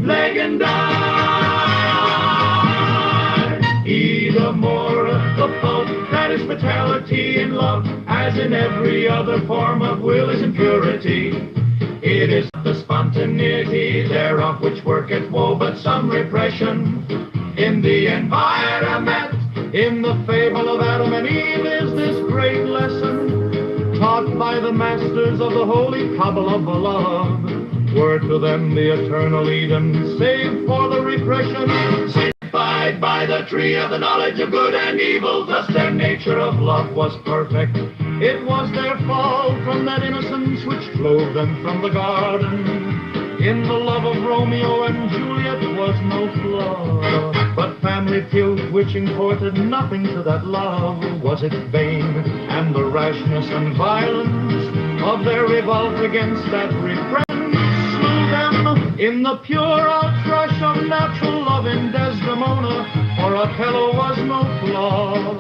leg and die. Either more the fault that is fatality in love, as in every other form of will, is impurity. It is the spontaneity thereof which worketh woe, but some repression in the environment. In the fable of Adam and Eve is this great lesson, taught by the masters of the holy Kabbalah beloved. Were to them the eternal Eden, save for the repression, sanctified by the tree of the knowledge of good and evil. Thus their nature of love was perfect. It was their fall from that innocence which drove them from the garden. In the love of Romeo and Juliet was no flaw, but family feud which imported nothing to that love. Was it vain, and the rashness and violence of their revolt against that repression slew them in the pure outrush of natural love in Desdemona, for Othello was no flaw.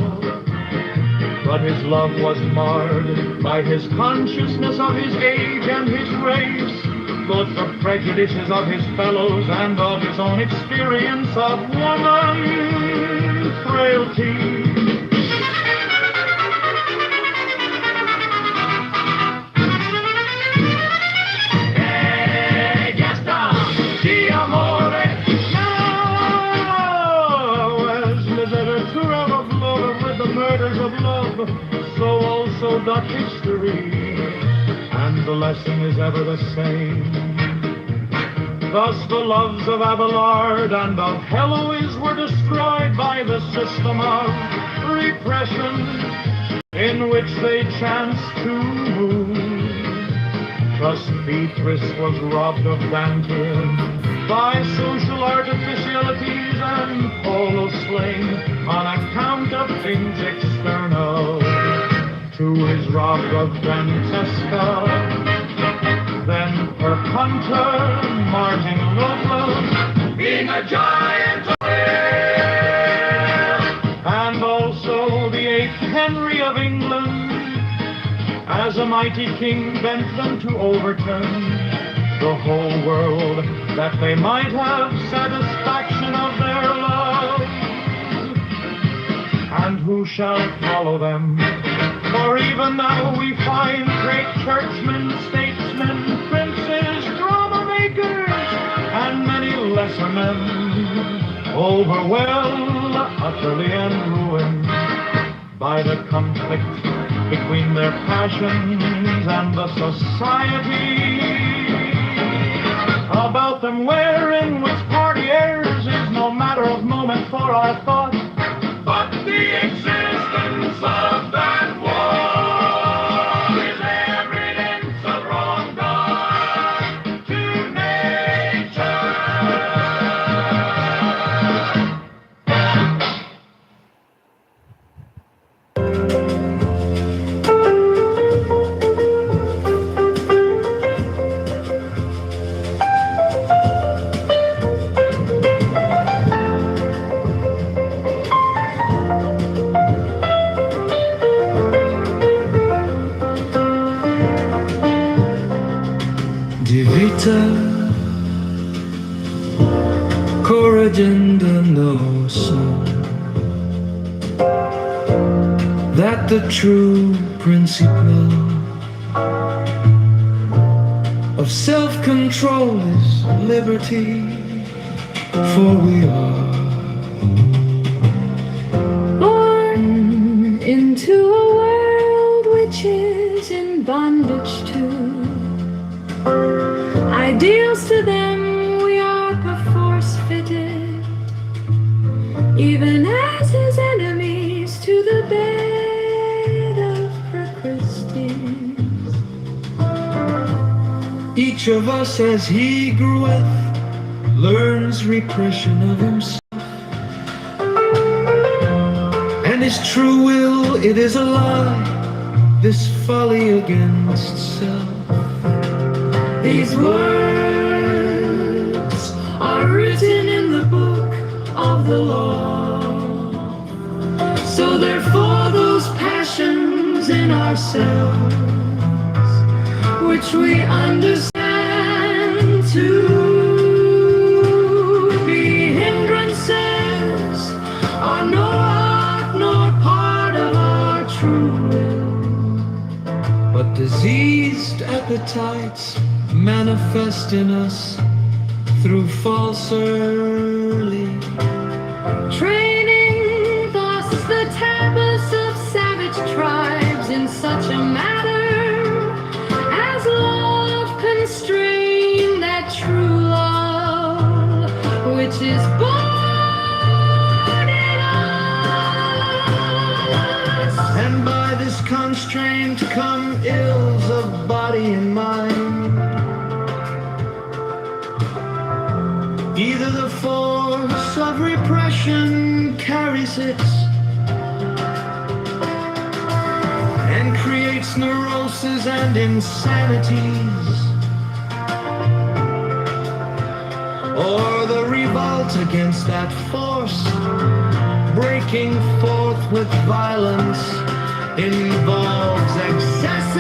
But his love was marred by his consciousness of his age and his race, both the prejudices of his fellows and of his own experience of woman frailty. Hey, Gaston, ti amore. Now, as literature of love with the murders of love, so also doth history. And the lesson is ever the same. Thus the loves of Abelard and of Heloise were destroyed by the system of repression in which they chanced to move. Thus Beatrice was robbed of Dante by social artificialities, and Polo slain on account of things external. Two is robbed of Francesca, then her hunter, Martin Ludlow, being a giant of hell, and also the 8th Henry of England, as a mighty king bent them to overturn the whole world, that they might have satisfaction of their love. And who shall follow them? For even now we find great churchmen, statesmen, princes, drama makers, and many lesser men overwhelmed, utterly and ruined by the conflict between their passions and the society about them, wherein which party errs is no matter of moment for our thought, but the existence of that war is evidence of wrong done to nature. Divita corrigenda notion that the true principle of self-control is liberty, for we are born into a world which is in bondage to ideals. To them we are perforce fitted, even as his enemies to the bed of Christians. Each of us as he groweth learns repression of himself, and his true will, it is a lie, this folly against self. These words are written in the book of the law. So therefore those passions in ourselves which we understand to Diseased appetites manifest in us through false early training thus the tablets of savage tribes in such a manner as love constrain that true love which is born in us. And by this constraint come ills of body and mind. Either the force of repression carries it and creates neuroses and insanities, or the revolt against that force, breaking forth with violence, involves excesses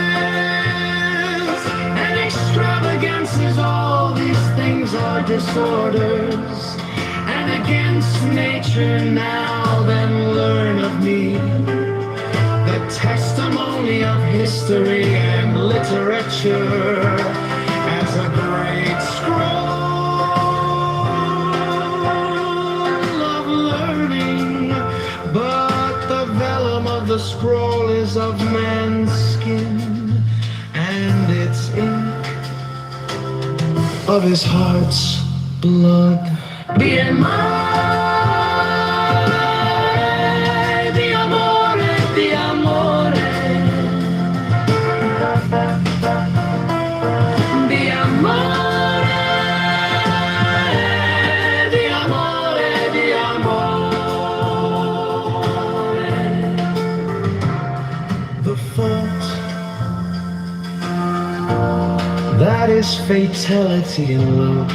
and extravagances. All these things are disorders, and against nature. Now then learn of me the testimony of history and literature as a great scroll of learning, but the vellum of the scroll is of man's skin, and its ink of his heart's blood. Be amore, be amore, be amore. Be amore, be amore, be amore. The fault that is fatality in love,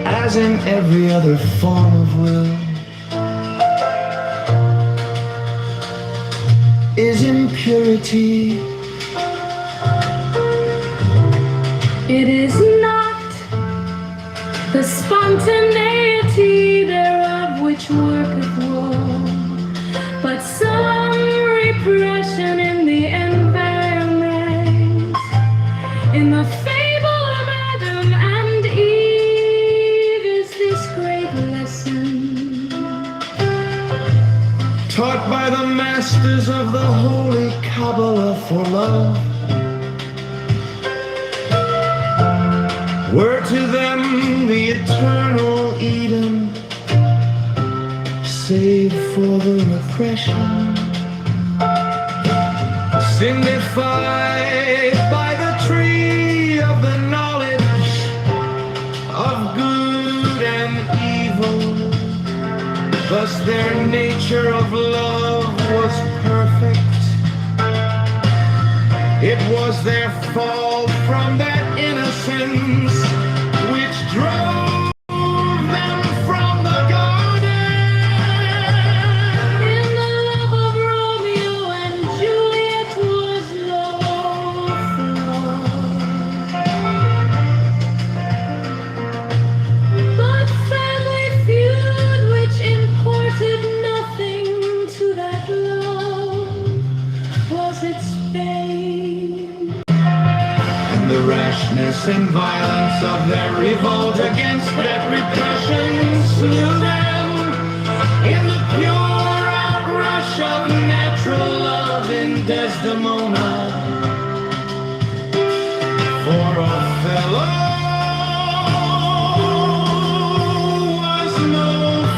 as in every other form of will, is impurity. It is not the spontaneity thereof which worketh woe, but some repression in the environment, in the fable of Adam and Eve is this great lesson, Taught by the masters of the holy Kabbalah for love, were to them the eternal Eden, save for the repression, signified by the tree of the knowledge of good and evil. Thus their nature of love was perfect. It was their fall from that innocence which drove them from the garden. in the love of Romeo and Juliet was no flaw, but family feud which imported nothing to that love was its fame. And the rashness and violence of their revolt against that repression slew them in the pure outrush of natural love in Desdemona. For Othello was no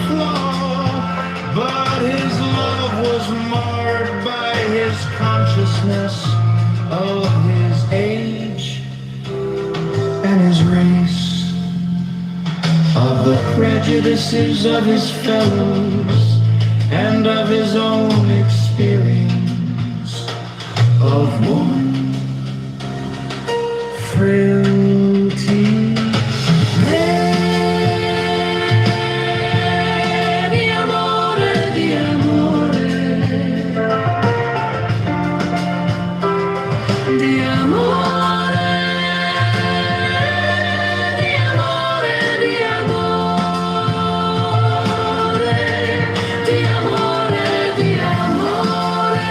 flaw, but his love was marred by his consciousness of his age and his race, of the prejudices of his fellows, and of his own experience of woman frailty. Di amore, di amore, di amore, di amore, di amore, di amore, di amore.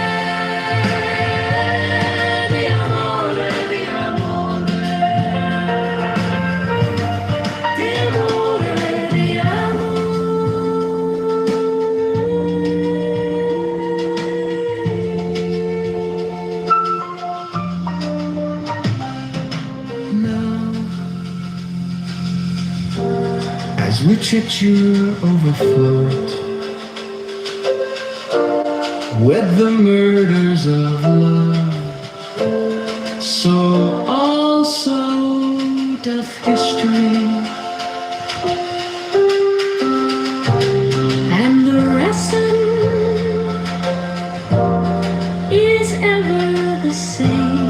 literature overflowed with the murders of love, so also doth history, and the lesson is ever the same.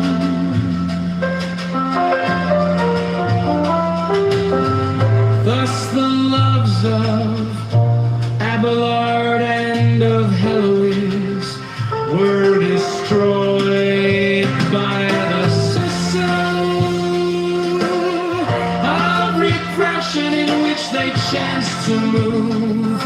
Thus the loves of Abelard and of Heloise were destroyed by the system of repression in which they chanced to move.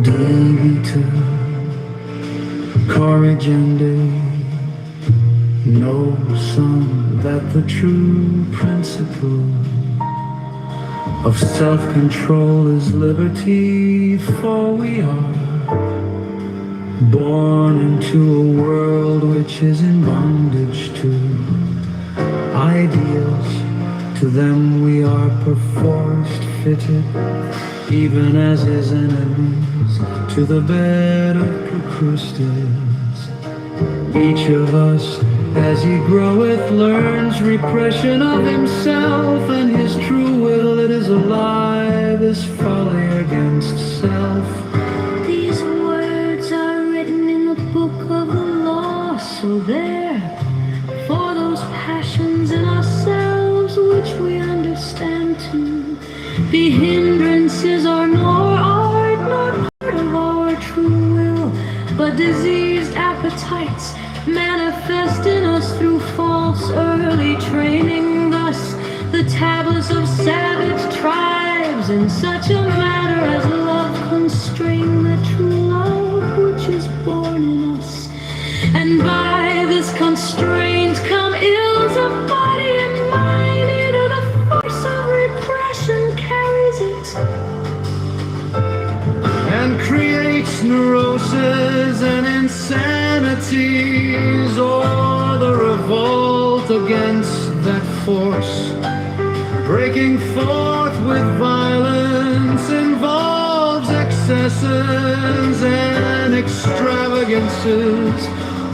Dita Corrigendi know some that the true principle of self-control is liberty, for we are born into a world which is in bondage to ideals. To them we are perforce fitted, even as his enemies, to the bed of Procrustes. Each of us, as he groweth, learns repression of himself and his true will. It is a lie, this folly against self. These words are written in the book of the law, so there, for those passions in ourselves which we understand to be hindrances or nor art, nor part of our true will, but diseased appetites manifest in us through false early training. Thus the tablets of savage tribes in such a matter as love constrain the true love which is born in us, and by this constraint come ills of body and mind. Into the force of repression carries it and creates neuroses and insanities, or the revolt against that force, breaking forth with violence, involves excesses and extravagances.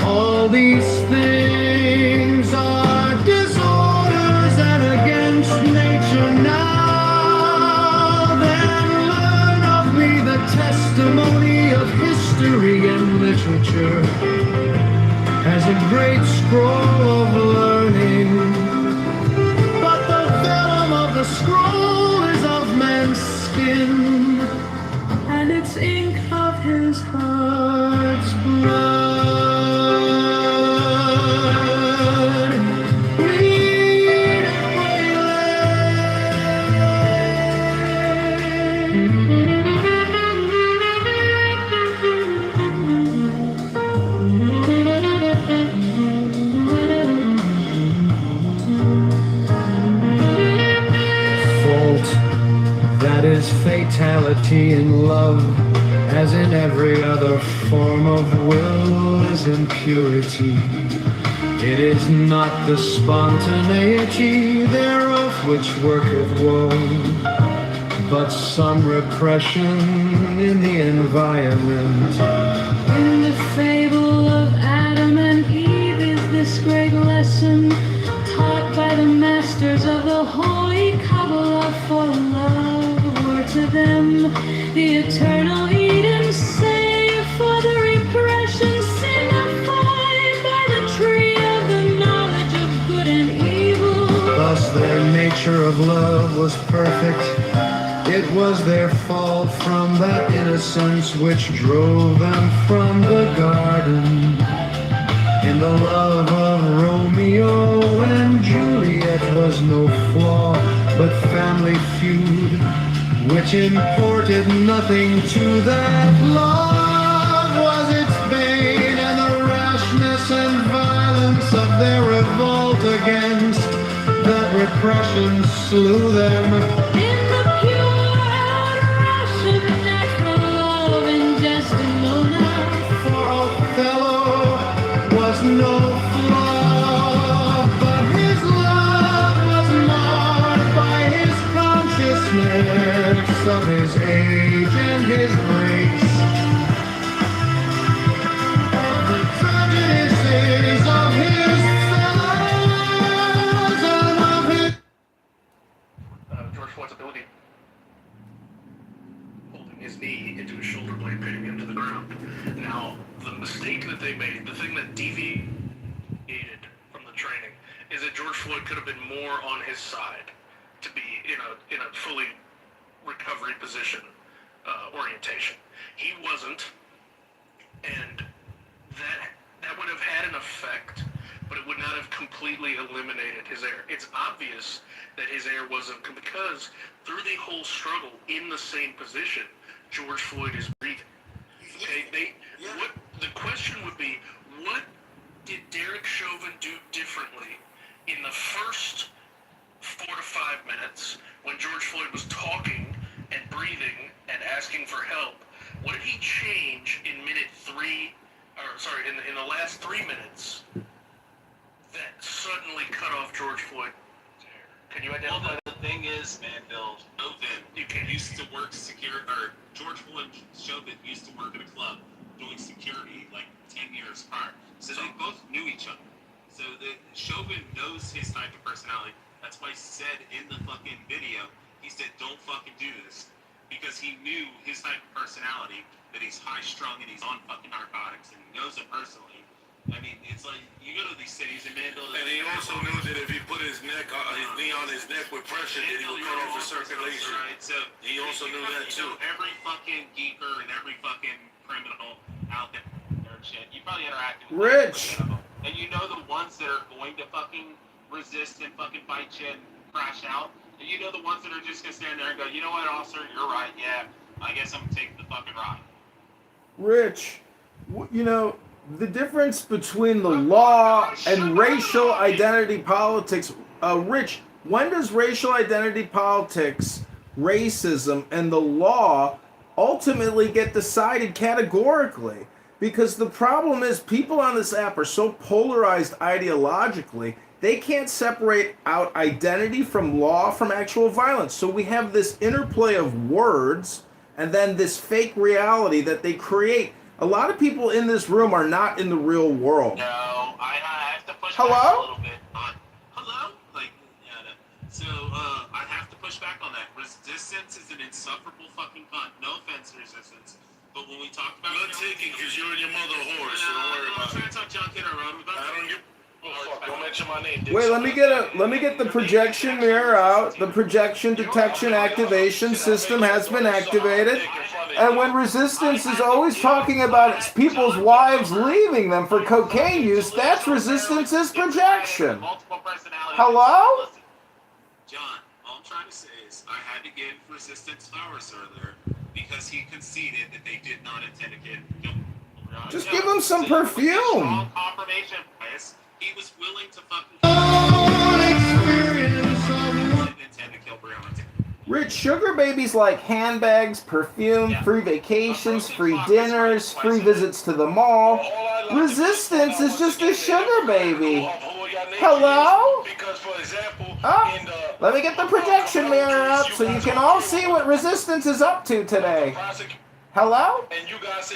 All these things are disorders and against nature. Now then learn of me the testimony of history and literature as a great scroll of learning. But the vellum of the scroll is of man's skin, and its ink of his heart's blood. Read and that is fatality in love, as in every other form of will, is impurity. It is not the spontaneity thereof which worketh woe, but some repression in the environment. In the fable of Adam and Eve is this great lesson taught by the masters of the holy Kabbalah, for love were to them the eternal Eden, save for the repression signified by the tree of the knowledge of good and evil. Thus their nature of love was perfect. It was their fall from that innocence which drove them from the garden. In the love of Romeo and Juliet was no flaw, but family feud, which imported nothing to that love was its bane, and the rashness and violence of their revolt against that repression slew them. In the pure and Russian natural love and just age and his grace. Prejudices of his fellows and of his... George Floyd's ability holding his knee into his shoulder blade, pinning him to the ground. Now, the mistake that they made, the thing that deviated from the training, is that George Floyd could have been more on his side to be in a fully recovery position orientation. He wasn't, and that would have had an effect, but it would not have completely eliminated his error. It's obvious that his error wasn't, because through the whole struggle in the same position, George Floyd is breathing. Okay, what the question would be, what did Derek Chauvin do differently in the first 4 to 5 minutes when George Floyd was talking and breathing and asking for help? What did he change in in the last 3 minutes that suddenly cut off George Floyd? Can you identify? Well, the thing is, man, Bill, Chauvin used to work George Floyd Chauvin used to work at a club doing security like 10 years prior. So they both knew each other. So Chauvin knows his type of personality. That's why he said in the fucking video, he said, don't fucking do this. Because he knew his type of personality, that he's high-strung and he's on fucking narcotics, and he knows it personally. I mean, it's like, you go to these cities in Mandela. And he also knew that if he put his knee on his neck with pressure, that he would cut off his circulation. Right, so he also knew that too. Every fucking geeker and every fucking criminal out there and shit, you probably interacted with Rich. them. And you know the ones that are going to fucking resist and fucking fight shit and crash out. And you know the ones that are just gonna stand there and go, you know what, officer, you're right, yeah, I guess I'm gonna take the fucking ride. Rich, you know, the difference between the law and racial identity politics, Rich, when does racial identity politics, racism, and the law ultimately get decided categorically? Because the problem is people on this app are so polarized ideologically, they can't separate out identity from law from actual violence. So we have this interplay of words and then this fake reality that they create. A lot of people in this room are not in the real world. No, I have to push Hello? back a little bit. Hello? Like, yeah, so I have to push back on that. Resistance is an insufferable fucking cunt. No offense, Resistance. But when we talk about... Blood taking, because you and your mother whores, so don't worry about it. I'm trying to talk junk in our road. I don't give... Oh, fuck, don't mention my name. Wait, let me get the projection mirror out. The projection detection activation system has been activated. And when Resistance is always talking about its people's wives leaving them for cocaine use, that's Resistance's projection. Hello? John, all I'm trying to say is I had to give Resistance flowers earlier because he conceded that they did not intend to get... Just give him some perfume. Confirmation bias. He was willing to fucking intend to kill Breonna. Rich, sugar babies like handbags, perfume, free vacations, free dinners, free visits to the mall. Resistance is just a sugar baby. Hello? Oh, let me get the projection mirror up so you can all see what Resistance is up to today. Hello?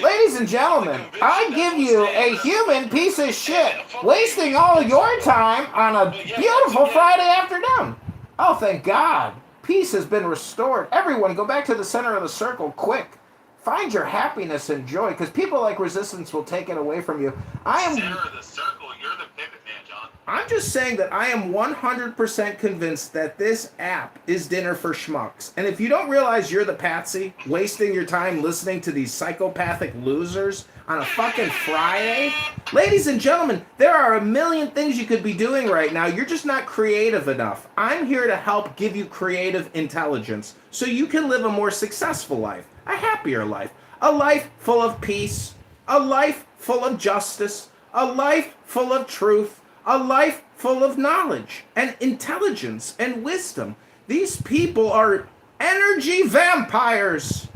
Ladies and gentlemen, I give you a human piece of shit wasting all your time on a beautiful Friday afternoon. Oh, thank God. Peace has been restored. Everyone, go back to the center of the circle, quick. Find your happiness and joy, because people like Resistance will take it away from you. Center of the circle, you're the pivot man, John. I'm just saying that I am 100% convinced that this app is dinner for schmucks. And if you don't realize you're the patsy, wasting your time listening to these psychopathic losers on a fucking Friday, ladies and gentlemen, there are a million things you could be doing right now. You're just not creative enough. I'm here to help give you creative intelligence so you can live a more successful life, a happier life, a life full of peace, a life full of justice, a life full of truth, a life full of knowledge and intelligence and wisdom. These people are energy vampires.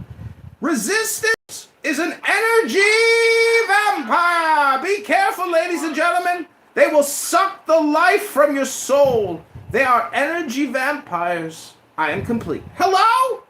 Resistance is an energy vampire. Be careful, ladies and gentlemen. They will suck the life from your soul. They are energy vampires. I am complete. Hello?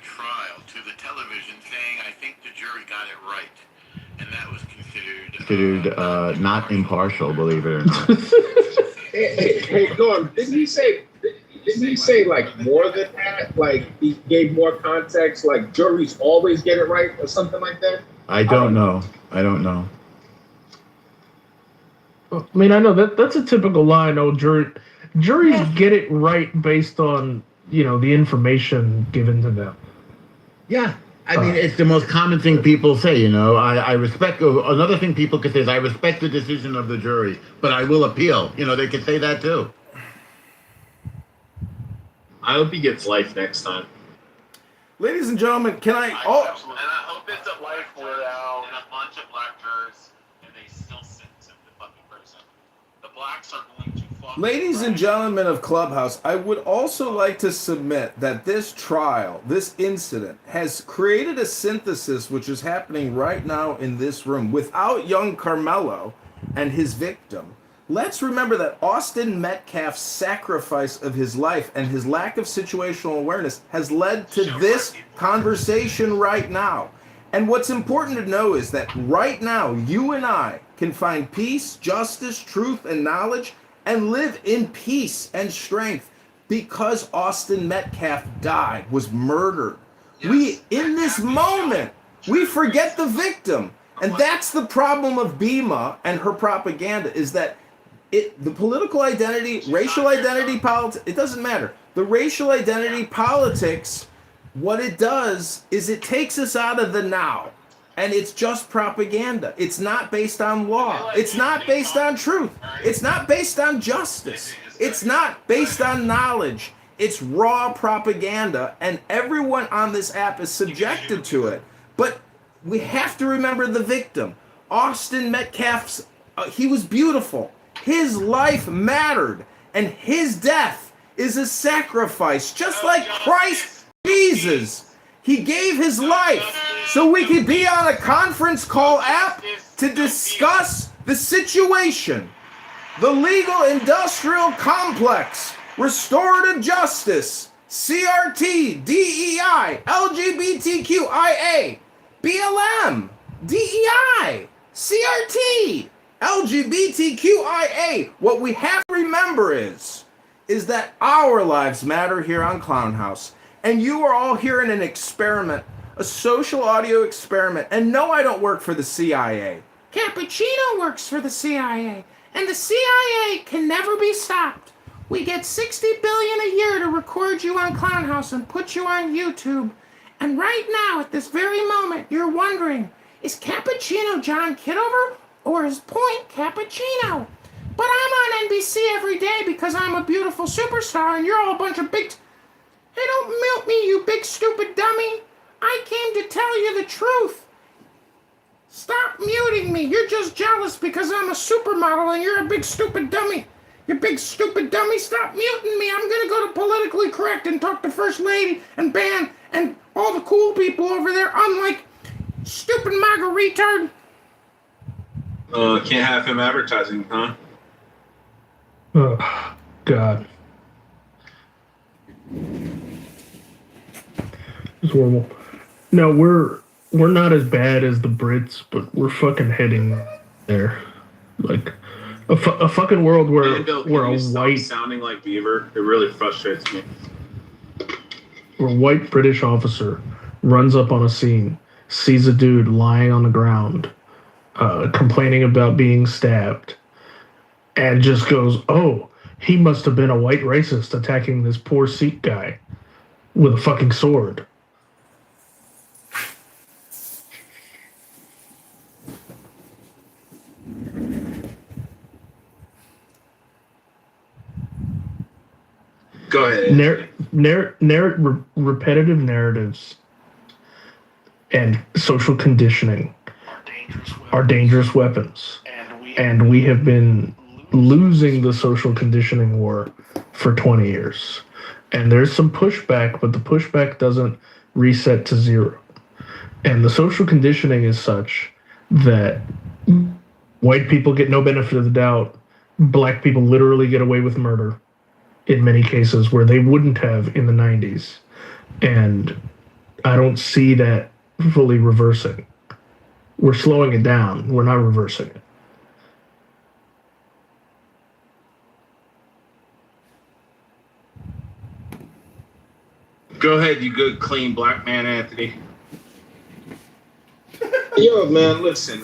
the trial to the television saying, I think the jury got it right. And that was considered not impartial, believe it or not. Hey, Norm, didn't he say like more than that? Like he gave more context, like juries always get it right or something like that? I don't know. I mean, I know that's a typical line. Oh, juries get it right based on, the information given to them. Yeah. I mean, it's the most common thing people say, I respect, another thing people could say is, I respect the decision of the jury, but I will appeal. They could say that too. I hope he gets life next time. Ladies and gentlemen, can I... Absolutely. And I hope it's a life without a bunch of black jurors, and they still sentence him to fucking prison. The blacks are going to fucking... Ladies and gentlemen of Clubhouse, I would also like to submit that this trial, this incident, has created a synthesis which is happening right now in this room. Without young Carmelo and his victim, let's remember that Austin Metcalf's sacrifice of his life and his lack of situational awareness has led to this conversation right now. And what's important to know is that right now, you and I can find peace, justice, truth, and knowledge and live in peace and strength because Austin Metcalf died, was murdered. Yes. In this moment, we forget the victim. And that's the problem of Bima and her propaganda, is that the political identity, racial identity politics, it doesn't matter. The racial identity politics, what it does is it takes us out of the now. And it's just propaganda. It's not based on law. It's not based on truth. It's not based on justice. It's not based on knowledge. It's raw propaganda, and everyone on this app is subjected to it. But we have to remember the victim. Austin Metcalf's, he was beautiful. His life mattered, and his death is a sacrifice, just like Christ Jesus. He gave his life so we could be on a conference call app to discuss the situation. The legal industrial complex, restorative justice, CRT, DEI, LGBTQIA, BLM, DEI, CRT, LGBTQIA. What we have to remember is that our lives matter here on Clown House. And you are all here in an experiment, a social audio experiment. And no, I don't work for the CIA. Cappuccino works for the CIA. And the CIA can never be stopped. We get $60 billion a year to record you on Clown House and put you on YouTube. And right now, at this very moment, you're wondering, is Cappuccino John Kitover or is Point Cappuccino? But I'm on NBC every day because I'm a beautiful superstar and you're all a bunch of big... Hey, don't mute me, you big stupid dummy. I came to tell you the truth. Stop muting me. You're just jealous because I'm a supermodel and you're a big stupid dummy. You big stupid dummy, stop muting me. I'm going to go to Politically Correct and talk to First Lady and Ban and all the cool people over there, unlike stupid MAGA retard. Can't have him advertising, huh? Oh, God. It's horrible. No, we're not as bad as the Brits, but we're fucking heading there. Like a fucking world where a white sounding like Beaver. It really frustrates me. Where a white British officer runs up on a scene, sees a dude lying on the ground, complaining about being stabbed, and just goes, "Oh, he must have been a white racist attacking this poor Sikh guy with a fucking sword." Go ahead. Repetitive narratives and social conditioning are dangerous weapons. And we have been losing the social conditioning war for 20 years. And there's some pushback, but the pushback doesn't reset to zero. And the social conditioning is such that white people get no benefit of the doubt. Black people literally get away with murder in many cases where they wouldn't have in the 90s. And I don't see that fully reversing. We're slowing it down. We're not reversing it. Go ahead, you good, clean black man, Anthony. Yo, man, listen.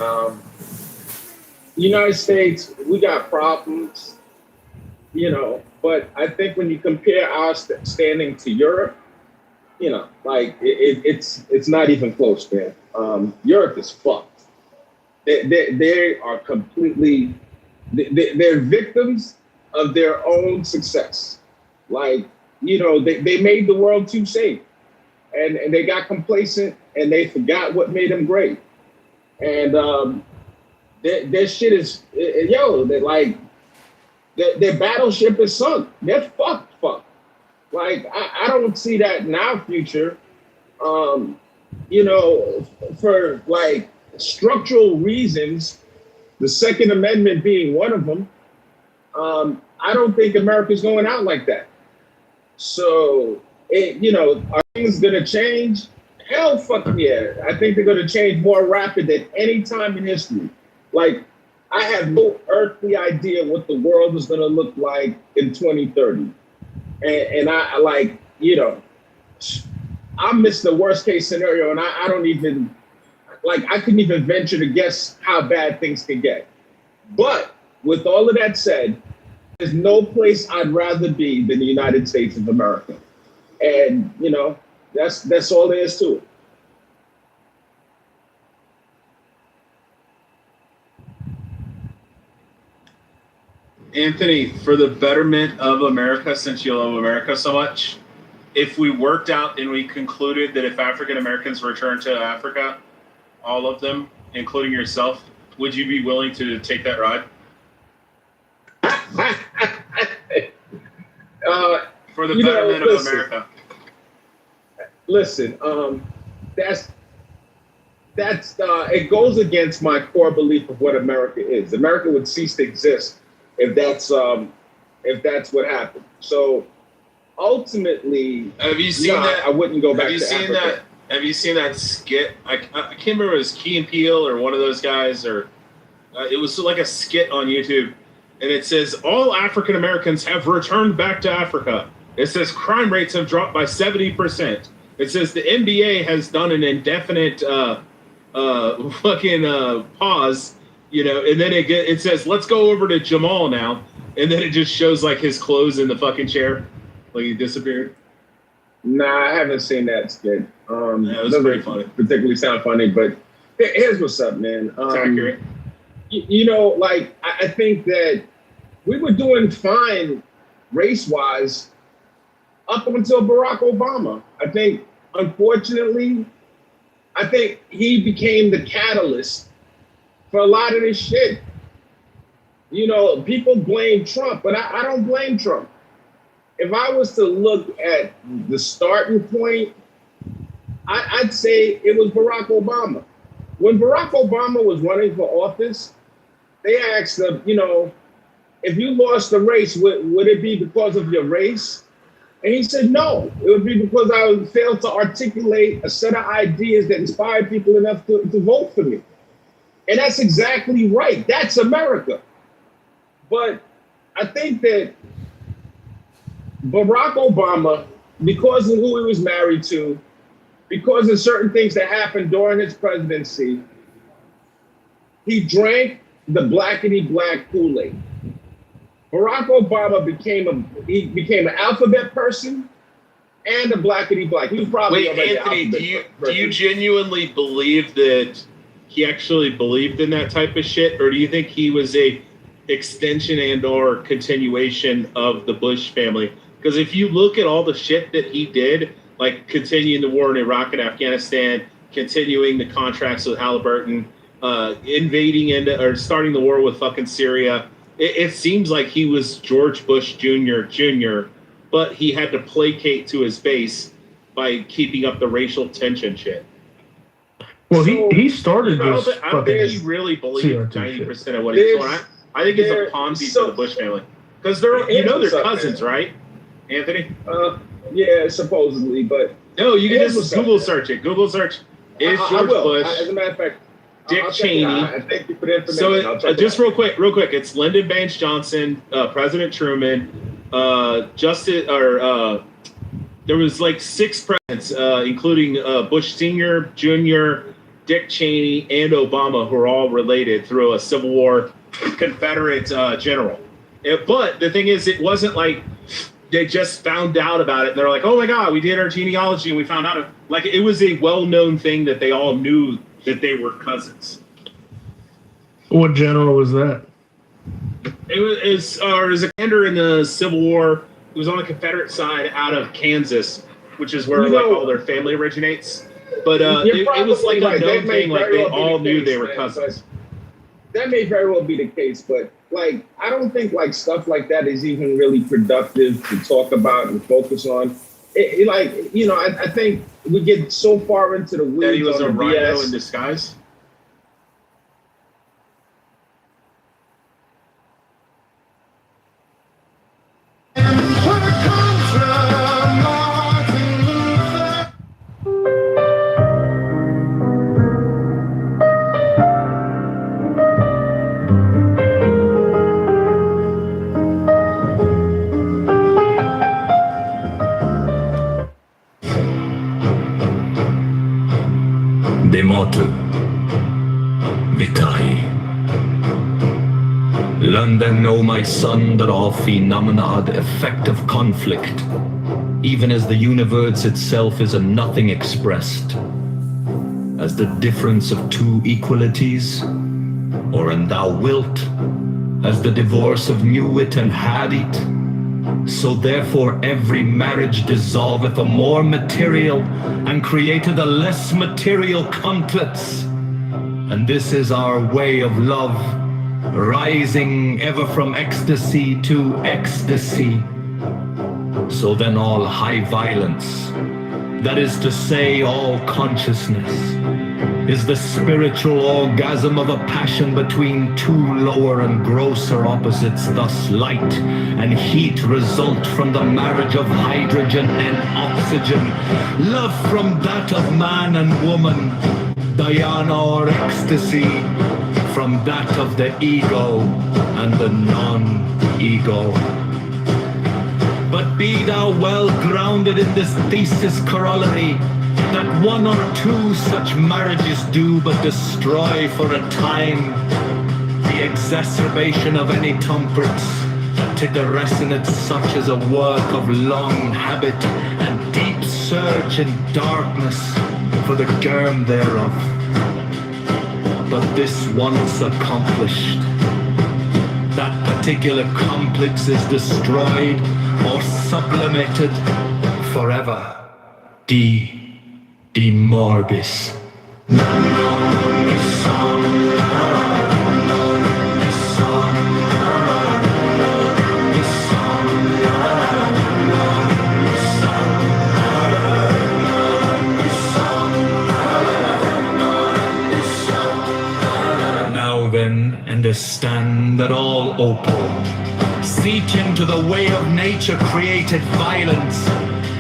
United States, we got problems, but I think when you compare our standing to Europe, like it's not even close, man. Europe is fucked. They are completely, they're victims of their own success. Like, they made the world too safe, and they got complacent, and they forgot what made them great. And their shit is, their battleship is sunk. They're fucked. Like, I don't see that in our future. For like structural reasons, the Second Amendment being one of them, I don't think America's going out like that. So, are things gonna change? Hell fucking yeah. I think they're gonna change more rapid than any time in history. Like, I have no earthly idea what the world is gonna look like in 2030. And I like, I miss the worst case scenario, and I don't even, like, I couldn't even venture to guess how bad things can get. But with all of that said, there's no place I'd rather be than the United States of America. And, that's all there is to it. Anthony, for the betterment of America, since you love America so much, if we worked out and we concluded that if African Americans return to Africa, all of them, including yourself, would you be willing to take that ride? For the betterment of America. Listen, that's it goes against my core belief of what America is. America would cease to exist if that's what happened. So ultimately, have you seen that? I wouldn't go back to Africa. Have you seen that skit? I can't remember if it was Key and Peele or one of those guys, or it was like a skit on YouTube, and it says all African Americans have returned back to Africa. It says crime rates have dropped by 70%. It says the NBA has done an indefinite pause, and then it says let's go over to Jamal now, and then it just shows like his clothes in the fucking chair, like he disappeared. Nah, I haven't seen that skit. It was pretty funny. Particularly sound funny, but here's what's up, man. It's accurate. I think that we were doing fine race-wise up until Barack Obama. I think, unfortunately, he became the catalyst for a lot of this shit. People blame Trump, but I don't blame Trump. If I was to look at the starting point, I'd say it was Barack Obama. When Barack Obama was running for office, they asked him, if you lost the race, would it be because of your race? And he said, no, it would be because I failed to articulate a set of ideas that inspired people enough to vote for me. And that's exactly right. That's America. But I think that Barack Obama, because of who he was married to, because of certain things that happened during his presidency, he drank the blackety black Kool-Aid. Barack Obama became an alphabet person and a blackety black. He was probably Anthony, do you genuinely believe that he actually believed in that type of shit, or do you think he was a extension and or continuation of the Bush family? Because if you look at all the shit that he did, like continuing the war in Iraq and Afghanistan, continuing the contracts with Halliburton, invading into or starting the war with fucking Syria, it seems like he was George Bush Jr., but he had to placate to his base by keeping up the racial tension shit. Well, he started this. I don't think he really believed 90% of what he's doing. I think it's a Ponzi for the Bush family. Because they're cousins, right, Anthony? Yeah, supposedly. But No, you can just Google search it. Google search is George Bush. As a matter of fact, Dick Cheney. Thank you for the information. So just real quick, it's Lyndon Baines Johnson, President Truman, there was like 6 presidents, including Bush Sr., Jr., Dick Cheney, and Obama, who are all related through a Civil War Confederate general. But the thing is, it wasn't like they just found out about it and they're like, oh my God, we did our genealogy and we found out. Like, it was a well-known thing that they all knew that they were cousins. What general was that? It was a commander in the Civil War. It was on the Confederate side out of Kansas, which is where all their family originates. But it was like a known thing. Like, they all knew they were cousins. That may very well be the case, but like, I don't think like stuff like that is even really productive to talk about and focus on. I think we get so far into the weeds. That he was a rhino BS. in disguise. De morte, vitae. Learn then, O my son, that all phenomena are the effect of conflict, even as the universe itself is a nothing expressed, as the difference of two equalities, or an thou wilt, as the divorce of new wit and had it. So therefore every marriage dissolveth a more material and createth a less material complex. And this is our way of love, rising ever from ecstasy to ecstasy. So then all high violence, that is to say all consciousness, is the spiritual orgasm of a passion between two lower and grosser opposites. Thus light and heat result from the marriage of hydrogen and oxygen, love from that of man and woman, dhyana or ecstasy from that of the ego and the non-ego. But be thou well grounded in this thesis corollary, that one or two such marriages do but destroy for a time the exacerbation of any temperance, to the resonance such as a work of long habit and deep search in darkness for the germ thereof. But this once accomplished, that particular complex is destroyed or sublimated forever. De morbis. Now then, understand that all opal, seep into the way of nature created violence.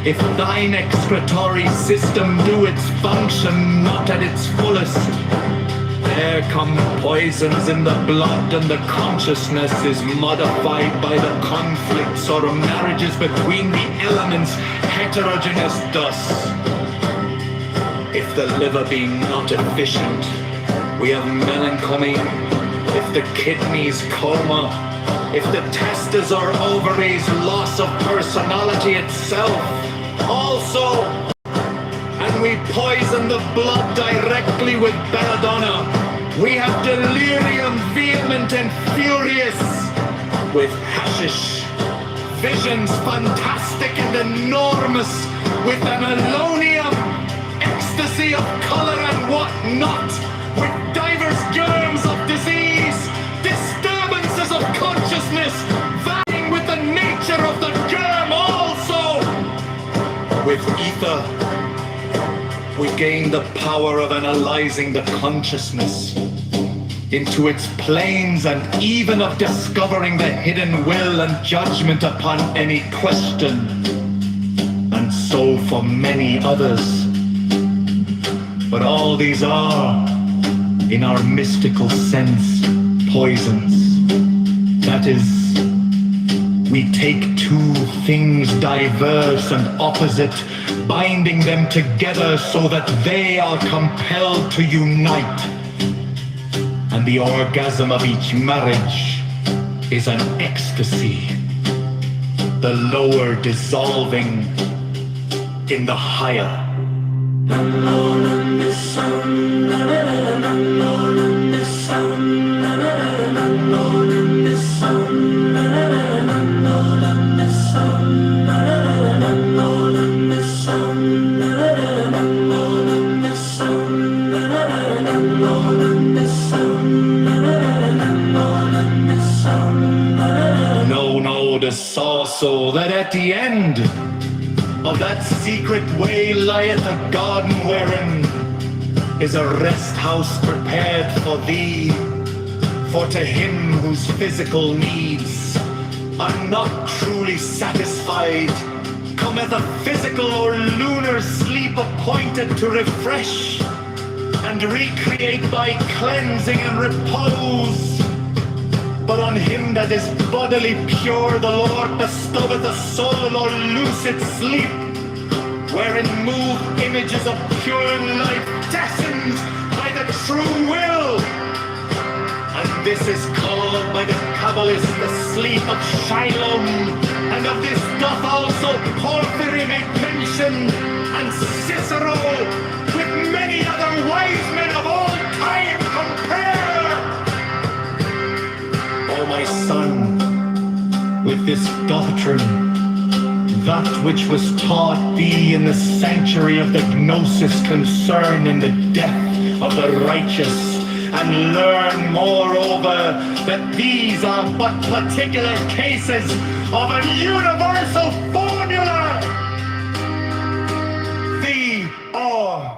If thine excretory system do its function not at its fullest, there come poisons in the blood and the consciousness is modified by the conflicts or marriages between the elements heterogeneous thus. If the liver be not efficient, we have melancholy. If the kidneys coma, if the testes or ovaries loss of personality itself, also, and we poison the blood directly with belladonna. We have delirium vehement and furious with hashish, visions fantastic and enormous with an ammonium, ecstasy of color and what not, with diverse germs of disease, disturbances of consciousness, vying with the nature of the germ also. With ether, we gain the power of analyzing the consciousness into its planes and even of discovering the hidden will and judgment upon any question. And so so for many others. But all these are, in our mystical sense, poisons. That is, we take two things diverse and opposite, binding them together so that they are compelled to unite. And the orgasm of each marriage is an ecstasy, the lower dissolving in the higher. No, the so that at the end of that secret way lieth a garden wherein is a rest house prepared for thee. For to him whose physical needs are not truly satisfied, cometh a physical or lunar sleep appointed to refresh and recreate by cleansing and repose. But on him that is bodily pure, the Lord bestoweth a soul or lucid sleep, wherein move images of pure life destined by the true will. And this is called by the Kabbalists the sleep of Shiloh, and of this doth also Porphyry make mention, and Cicero with many other wise men of all time compare. O my son, with this doctrine, that which was taught thee in the sanctuary of the Gnosis concerning the death of the righteous, and learn moreover that these are but particular cases of a universal formula. The or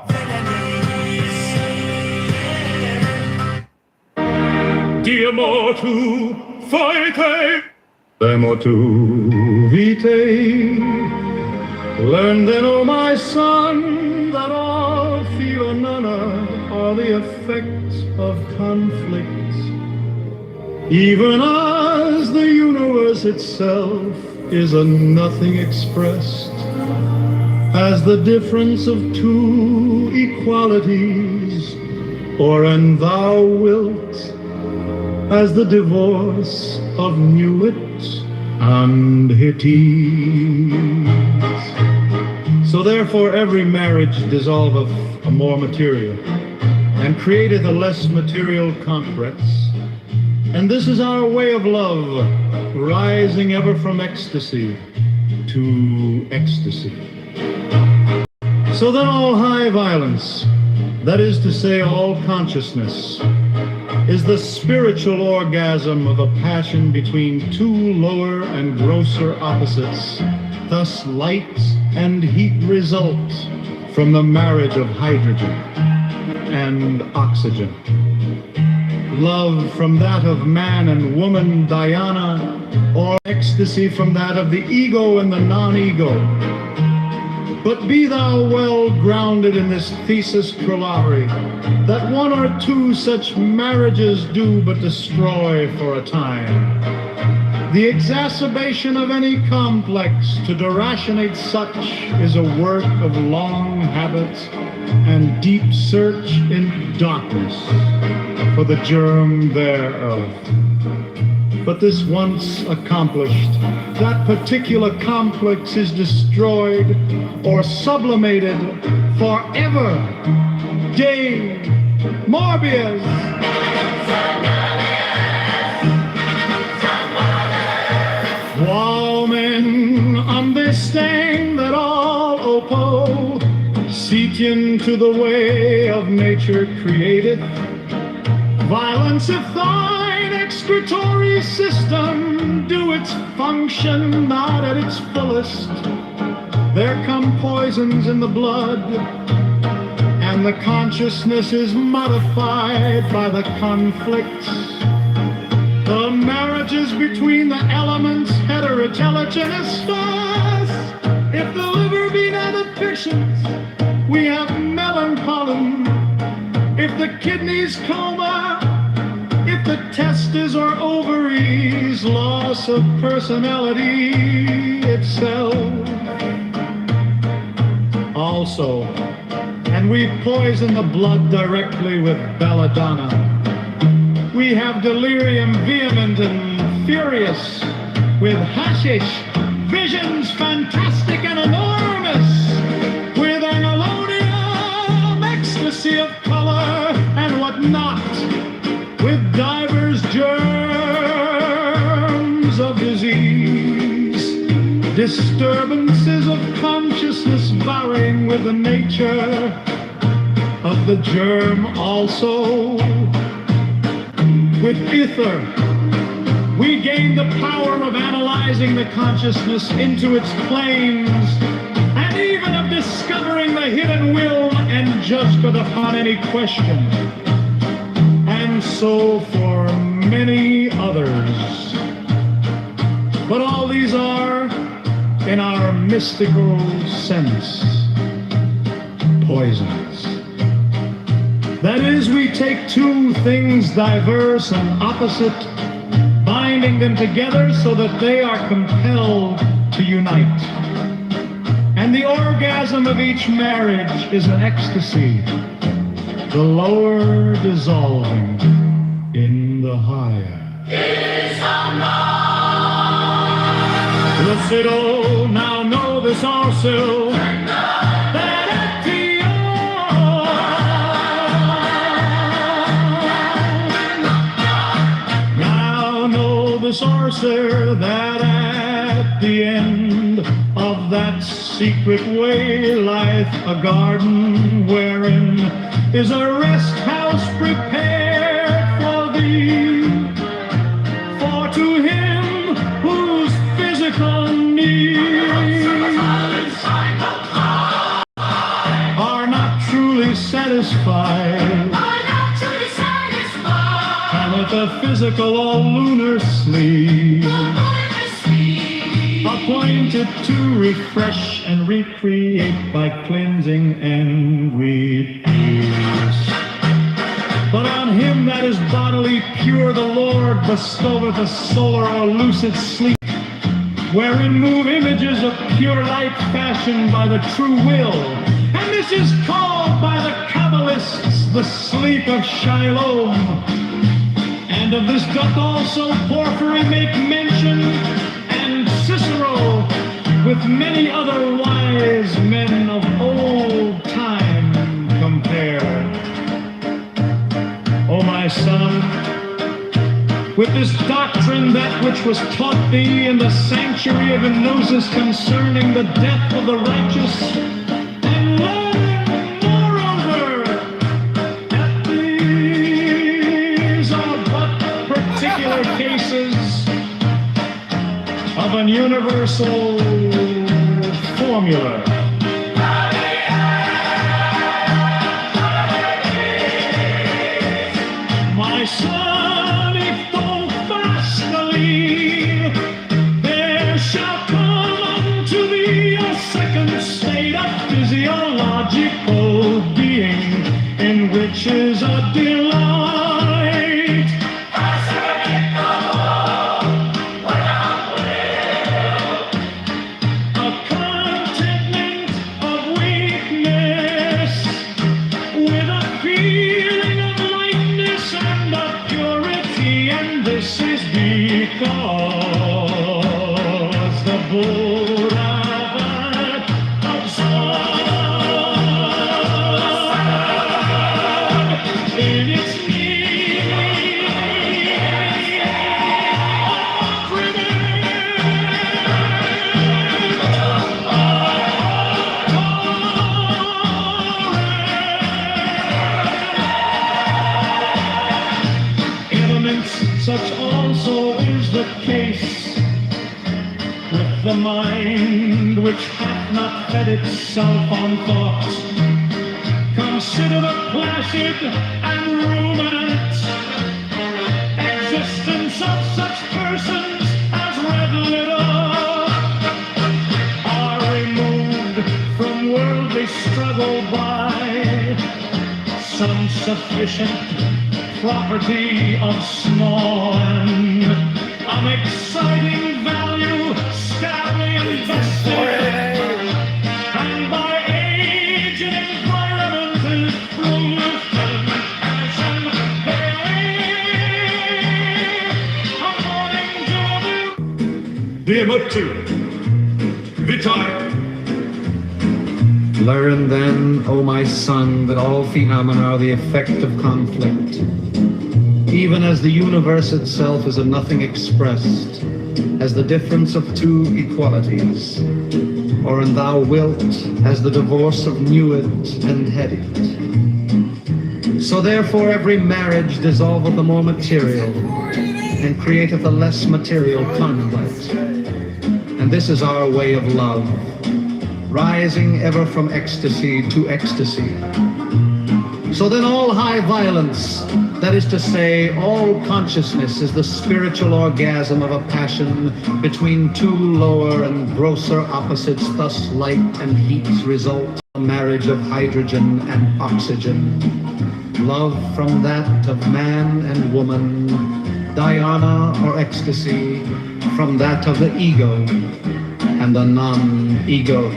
Dia mortu fide, mortu vitae. Learn then, O my son, that all phenomena are the effects of conflicts, even as the universe itself is a nothing expressed as the difference of two equalities, or an thou wilt, as the divorce of Nuit and Hittite. So therefore every marriage dissolveth a more material, and createth a less material concretes. And this is our way of love, rising ever from ecstasy to ecstasy. So then all high violence, that is to say all consciousness, is the spiritual orgasm of a passion between two lower and grosser opposites. Thus light and heat result from the marriage of hydrogen and oxygen. Love from that of man and woman, Diana, or ecstasy from that of the ego and the non-ego. But be thou well grounded in this thesis prolari, that one or two such marriages do but destroy for a time. The exacerbation of any complex to deracinate such is a work of long habit and deep search in darkness for the germ thereof. But this once accomplished, that particular complex is destroyed or sublimated forever. De Morbius. While men understand that all oppo seeking to the way of nature created, violence of thine excretory system do its function not at its fullest. There come poisons in the blood, and the consciousness is modified by the conflicts. The marriages between the elements heterogeneous. If the liver there be other fictions, we have melancholy. If the kidneys coma, if the testes or ovaries, loss of personality itself. Also, and we poison the blood directly with belladonna. We have delirium vehement and furious with hashish, visions fantastic and enormous, with analonium, ecstasy of color and whatnot, with divers germs of disease, disturbances of consciousness varying with the nature of the germ also. With ether, we gain the power of analyzing the consciousness into its planes, and even of discovering the hidden will and judgment upon any question. And so for many others. But all these are, in our mystical sense, poisons. That is, we take two things diverse and opposite, binding them together so that they are compelled to unite. And the orgasm of each marriage is an ecstasy, the lower dissolving in the higher. Blessed, oh, now know this also, that at the now know the sorcerer, that at the end of that secret way lieth a garden wherein is a rest house prepared for thee. For to him whose physical needs are not truly satisfied, and with a physical or lunar sleep, appointed to refresh and recreate by cleansing and repeats. But on him that is bodily pure, the Lord bestoweth a solar or lucid sleep, wherein move images of pure light fashioned by the true will. And this is called by the Kabbalists the sleep of Shiloh. And of this doth also Porphyry make mention, and Cicero, with many other wise men of old time compare. O my son, with this doctrine, that which was taught thee in the sanctuary of Gnosis concerning the death of the righteous, and learning moreover that these are but particular cases of an universal formula. My son, if thou fast believe, there shall come unto thee a second state of physiological being, in which is a delight. A contentment of weakness, with a feeling of lightness and of purity, and this is because the Buddha observed in its such also is the case with the mind which hath not fed itself on thought. Consider the placid and ruminant existence of such persons as red litter are removed worldly struggle by some sufficient property of small and unexciting value, scantily invested, and by age and environment is proof and passion according to the emotive vitae. Learn then, O my son, that all phenomena are the effect of conflict. Even as the universe itself is a nothing expressed, as the difference of two equalities, or in thou wilt, as the divorce of Newit and Hedit. So therefore every marriage dissolveth the more material, and createth a less material conflict. And this is our way of love, rising ever from ecstasy to ecstasy. So then all high violence, that is to say, all consciousness, is the spiritual orgasm of a passion between two lower and grosser opposites. Thus light and heat result a marriage of hydrogen and oxygen. Love from that of man and woman, dhyana or ecstasy from that of the ego and the non-ego.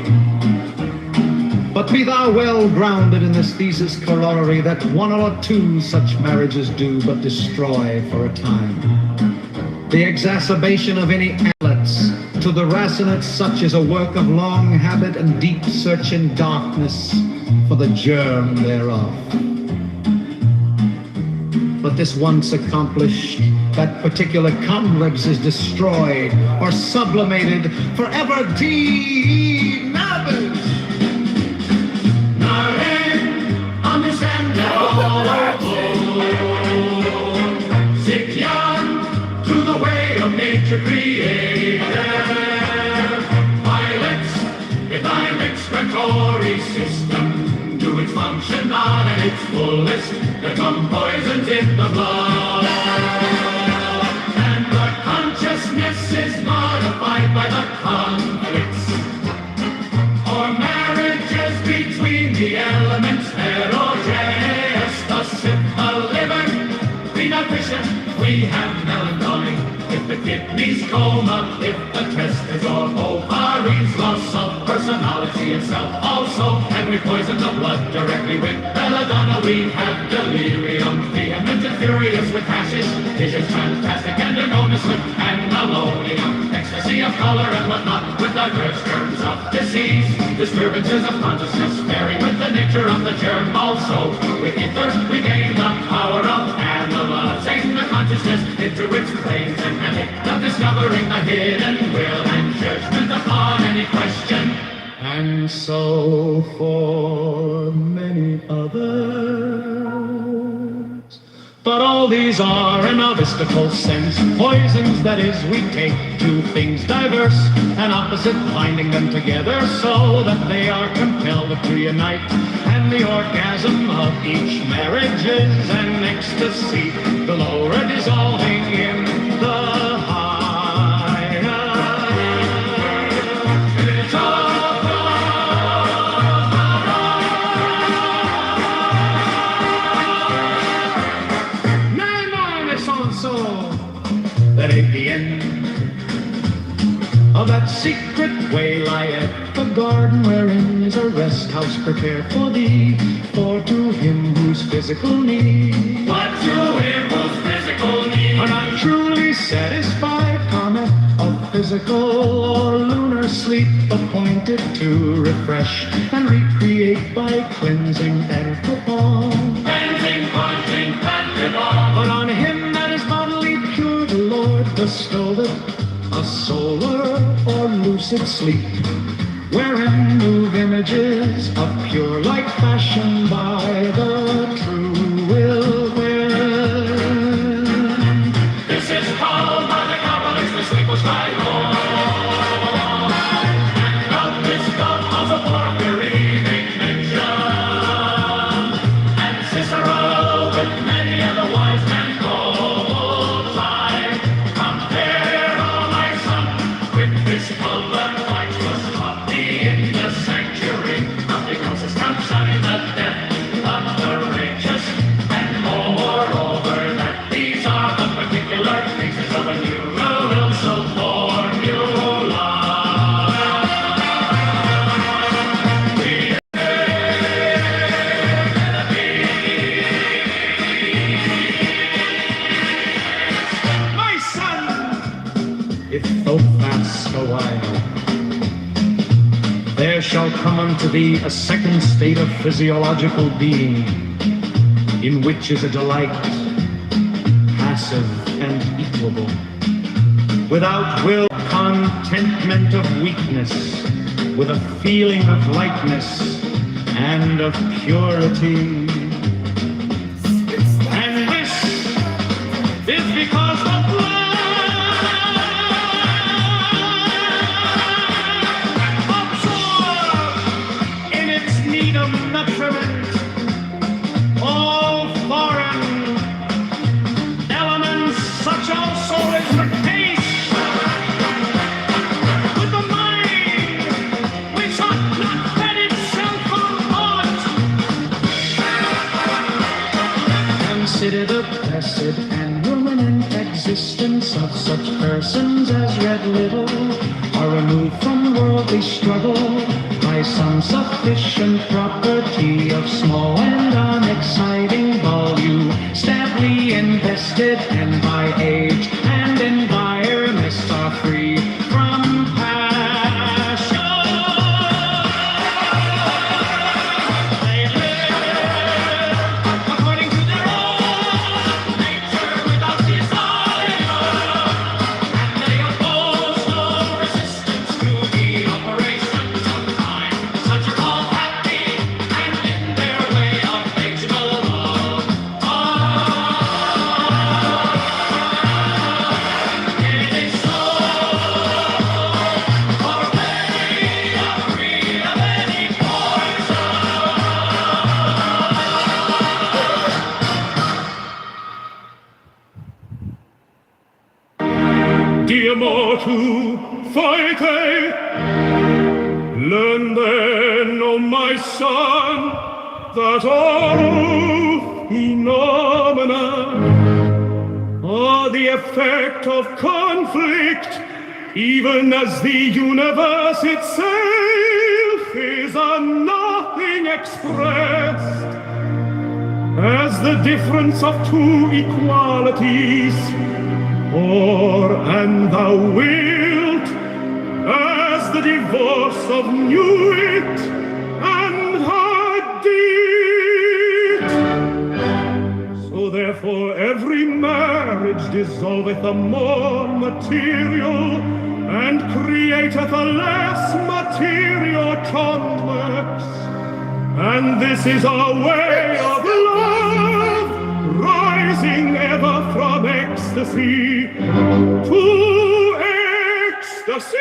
But be thou well grounded in this thesis corollary that one or two such marriages do but destroy for a time. The exacerbation of any outlets to the racinates such is a work of long habit and deep search in darkness for the germ thereof. But this once accomplished, that particular complex is destroyed or sublimated, forever denuded. Understand sick young to the way of nature created. Violence with thy excretory system to its function not at its fullest, become poisons in the blood. And the consciousness is modified by the conflicts or marriages between the elements heterogeneous. Thus if the liver be not efficient, we have melancholy. If the kidneys coma, if the testes or ovaries, loss of personality itself also, and we poison the blood directly with belladonna, we have delirium, vehement and furious with hashish, visions fantastic and enormous and ammonium, ecstasy of color and whatnot, with diverse germs of disease, disturbances of consciousness, varying with the nature of the germ also. With ether we gain the power of analyzing the consciousness into its planes and method of discovering the hidden will and judgment upon any question. And so for many others. But all these are, in a mystical sense, poisons, that is, we take two things diverse and opposite, binding them together so that they are compelled to unite. And the orgasm of each marriage is an ecstasy, the lower dissolving in the higher. It's all that at the end of that secret way lieth the garden wherein is a rest house prepared for thee, for to him whose physical need, what to him whose physical need are not truly satisfied, comment of physical or lunar sleep appointed to refresh and recreate by cleansing and perform. Cleansing, purging, and but on him that is bodily pure, the Lord bestoweth a solar or lucid sleep, wherein move images of pure light fashioned by the true will. This is called by the Kabbalists the sleepless night. And of this God also Porphyry they mention, and Cicero with many other wise men quotes. I compare, all my son, with this color light was taught thee in the sanctuary of the come unto thee a second state of physiological being, in which is a delight, passive and equable, without will, contentment of weakness, with a feeling of lightness and of purity. And this is because the all foreign elements, such also is the case with the mind, which hath not fed itself on aught. Consider the blessed and ruminant existence of such persons as read little, are removed from worldly struggle by some sufficient property of small and unexciting volume, stably invested, and by age and environment are free from passion. They live according to their own nature without desire, and they oppose no resistance to the operations of time. Such are called happy, and in their way of vegetable love. It is so, for they are free of any poison. Dear mortal, Phaike, learn then, O my son, that all phenomena are the effect of conflict, even as the universe itself is a nothing expressed, as the difference of two equalities, or and thou wilt, as the divorce of Nuit and Hadith. So therefore every marriage dissolveth a more material, and createth a less material complex. And this is our way of love, rising ever from ecstasy to ecstasy.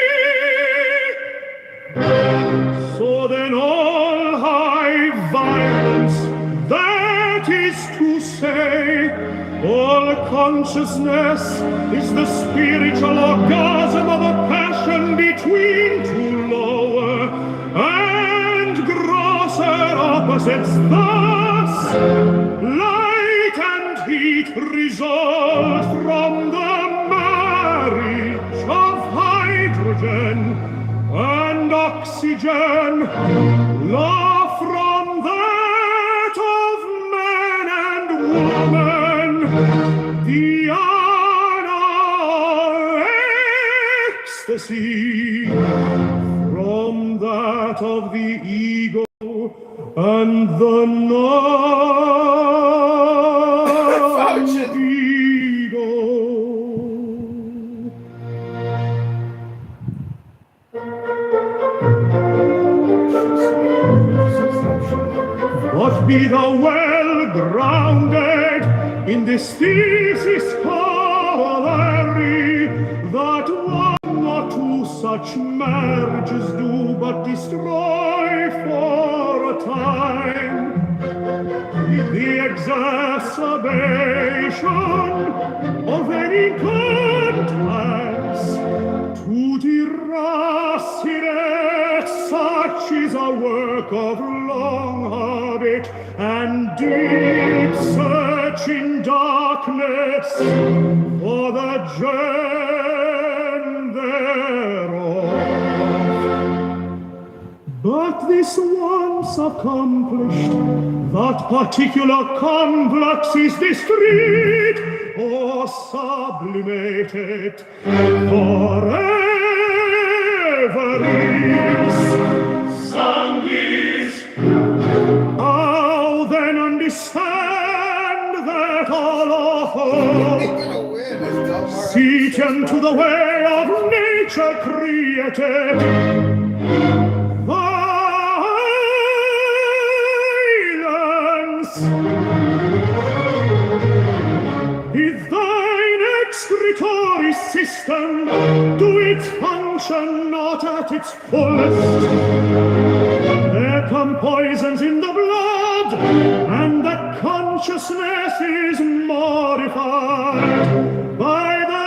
So then all high violence, that is to say, all consciousness is the spiritual orgasm of a passion between two lower and grosser opposites. Thus, light and heat result from the marriage of hydrogen and oxygen, love from that of man and woman, Diana ecstasy, from that of the ego and the non-ego. But be thou well grounded in this thesis scholarly, that one or two such marriages do but destroy for a time the exacerbation of any contacts to deracinate. Such is a work of long habit and deep search in darkness for the germ thereof. But this once accomplished, that particular complex is discreet or sublimated forever is. sanguis. How then understand that all of seek unto the way of nature created violence? If thine excretory system do its function not at its fullest, there come poisons in the blood, and the consciousness is modified by the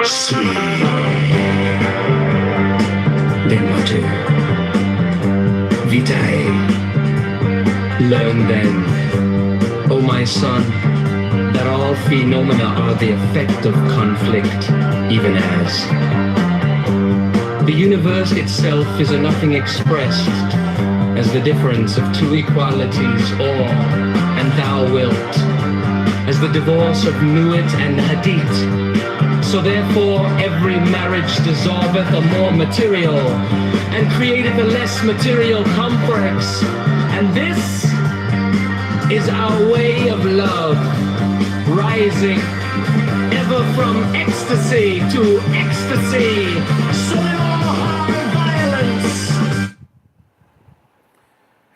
See, they mutter, Vitae. Learn then, O my son, that all phenomena are the effect of conflict, even as the universe itself is a nothing expressed as the difference of two equalities, or, and thou wilt, as the divorce of Nuit and Hadith. So therefore every marriage dissolveth a more material, and createth a less material complex, and this is our way of love, rising ever from ecstasy to ecstasy, so in all hard violence.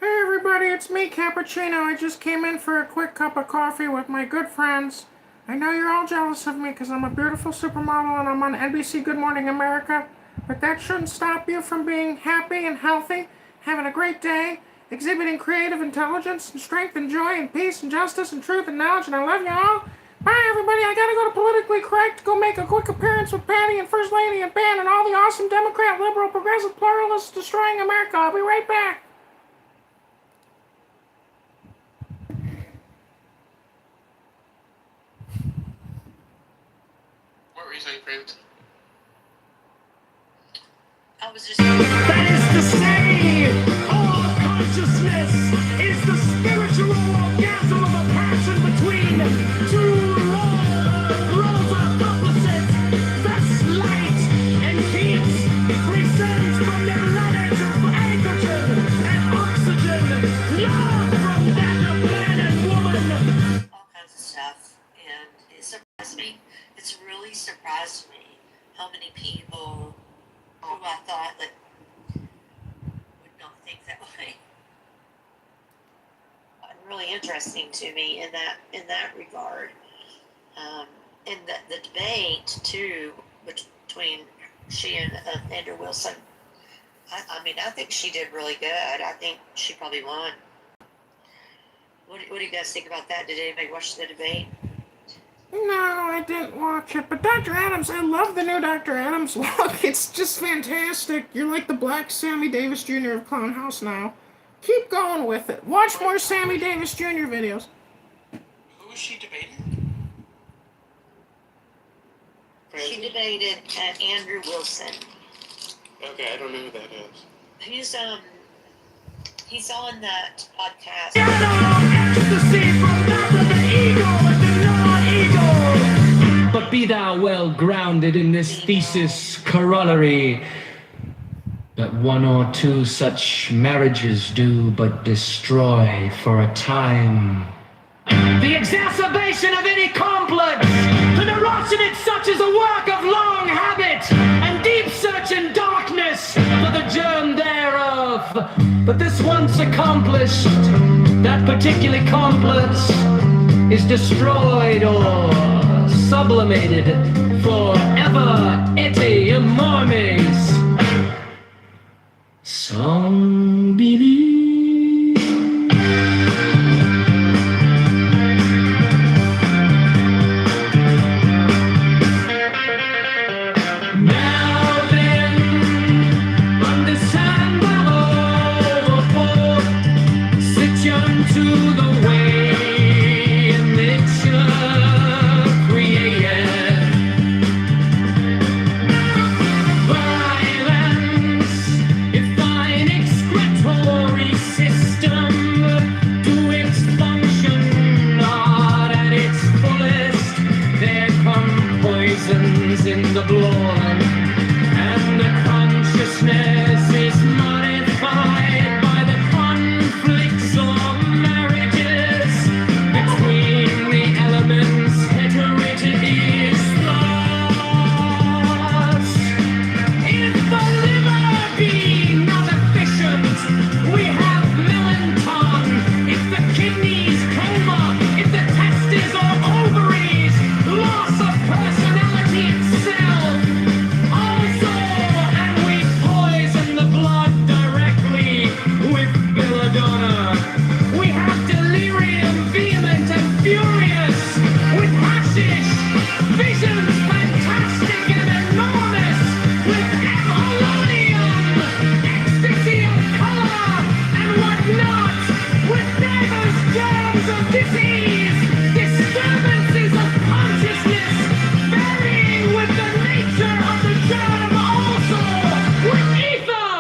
Hey everybody, it's me, Cappuccino. I just came in for a quick cup of coffee with my good friends. I know you're all jealous of me because I'm a beautiful supermodel and I'm on NBC Good Morning America, but that shouldn't stop you from being happy and healthy, having a great day, exhibiting creative intelligence and strength and joy and peace and justice and truth and knowledge, and I love you all. Bye, everybody. I gotta go to Politically Correct to go make a quick appearance with Patty and First Lady and Ben and all the awesome Democrat, liberal, progressive pluralists destroying America. I'll be right back. What were you saying, friends? I was just. That is to say, all consciousness is the spiritual orgasm of a passion between two roles of opposites. Thus light and heat present from their letters of hydrogen and oxygen. Love from that of man and woman. All kinds of stuff, and it surprised me. It's really surprised me how many people who I thought that would not think that way. Really interesting to me in that regard. In the debate too between she and Andrew Wilson. I mean, I think she did really good. I think she probably won. What do you guys think about that? Did anybody watch the debate? No, I didn't watch it, but Dr. Adams, I love the new Dr. Adams look. It's just fantastic. You're like the black Sammy Davis Jr. of Clown House now. Keep going with it. Watch more Sammy Davis Jr. videos. Who was she debating? She debated Andrew Wilson. Okay, I don't know who that is. He's on that podcast. But be thou well grounded in this thesis corollary, that one or two such marriages do but destroy for a time the exacerbation of any complex. The neurosis it such is a work of long habit and deep search in darkness for the germ thereof. But this once accomplished, that particular complex is destroyed or sublimated forever ete immormes. Some believe. Now then, understand the overboard, sit unto the way in nature created. Violence, if thine excretory poisons in the blood, and the consciousness is modified by the conflicts of marriages between the elements. Heterogeneity is lost. If the liver be not efficient, we have melanton. If the kidneys coma, if the testes or ovaries, loss of personality itself. Also, and we poison the blood directly with belladonna. We have delirium vehement and furious with hashish. Visions fantastic and enormous with apollonium. Ecstasy of color and whatnot. With divers germs of disease. Disturbances of consciousness varying with the nature of the germ also. With ether,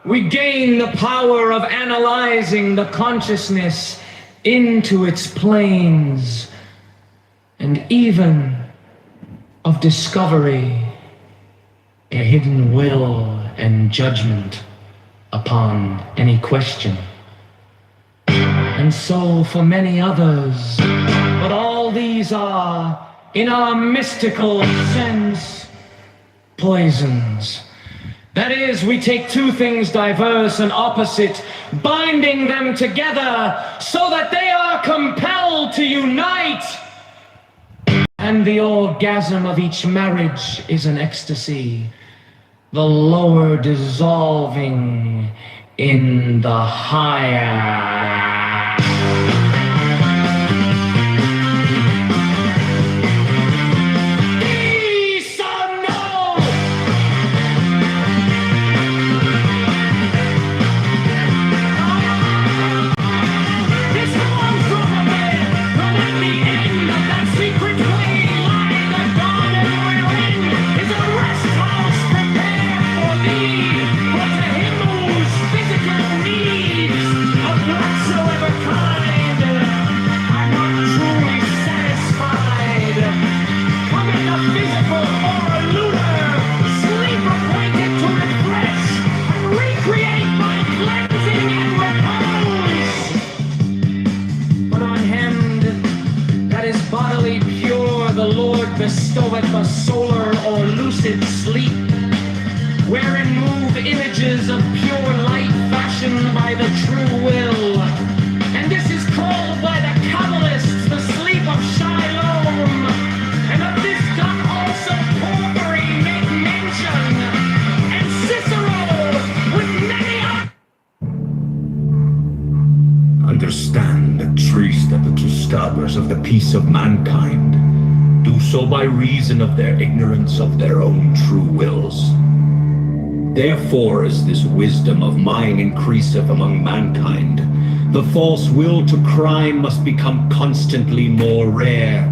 we gain the power of analyzing the consciousness into its planes, and even of discovery, a hidden will and judgment upon any question. And so for many others, but all these are, in our mystical sense, poisons. That is, we take two things diverse and opposite, binding them together so that they are compelled to unite. And the orgasm of each marriage is an ecstasy, the lower dissolving in the higher. Bestoweth a solar or lucid sleep, wherein move images of pure light fashioned by the true will. And this is called by the Kabbalists the sleep of Shalom. And of this doth also Porphyry make mention, and Cicero with many others. Understand and trace that the disturbers of the peace of mankind do so by reason of their ignorance of their own true wills. Therefore, as this wisdom of mine increaseth among mankind, the false will to crime must become constantly more rare.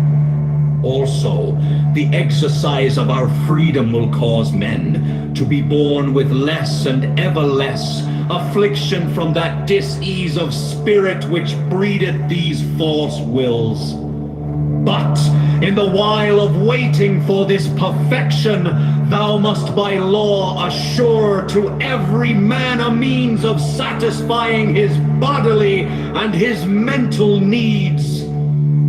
Also, the exercise of our freedom will cause men to be born with less and ever less affliction from that dis-ease of spirit which breedeth these false wills. But in the while of waiting for this perfection, thou must by law assure to every man a means of satisfying his bodily and his mental needs,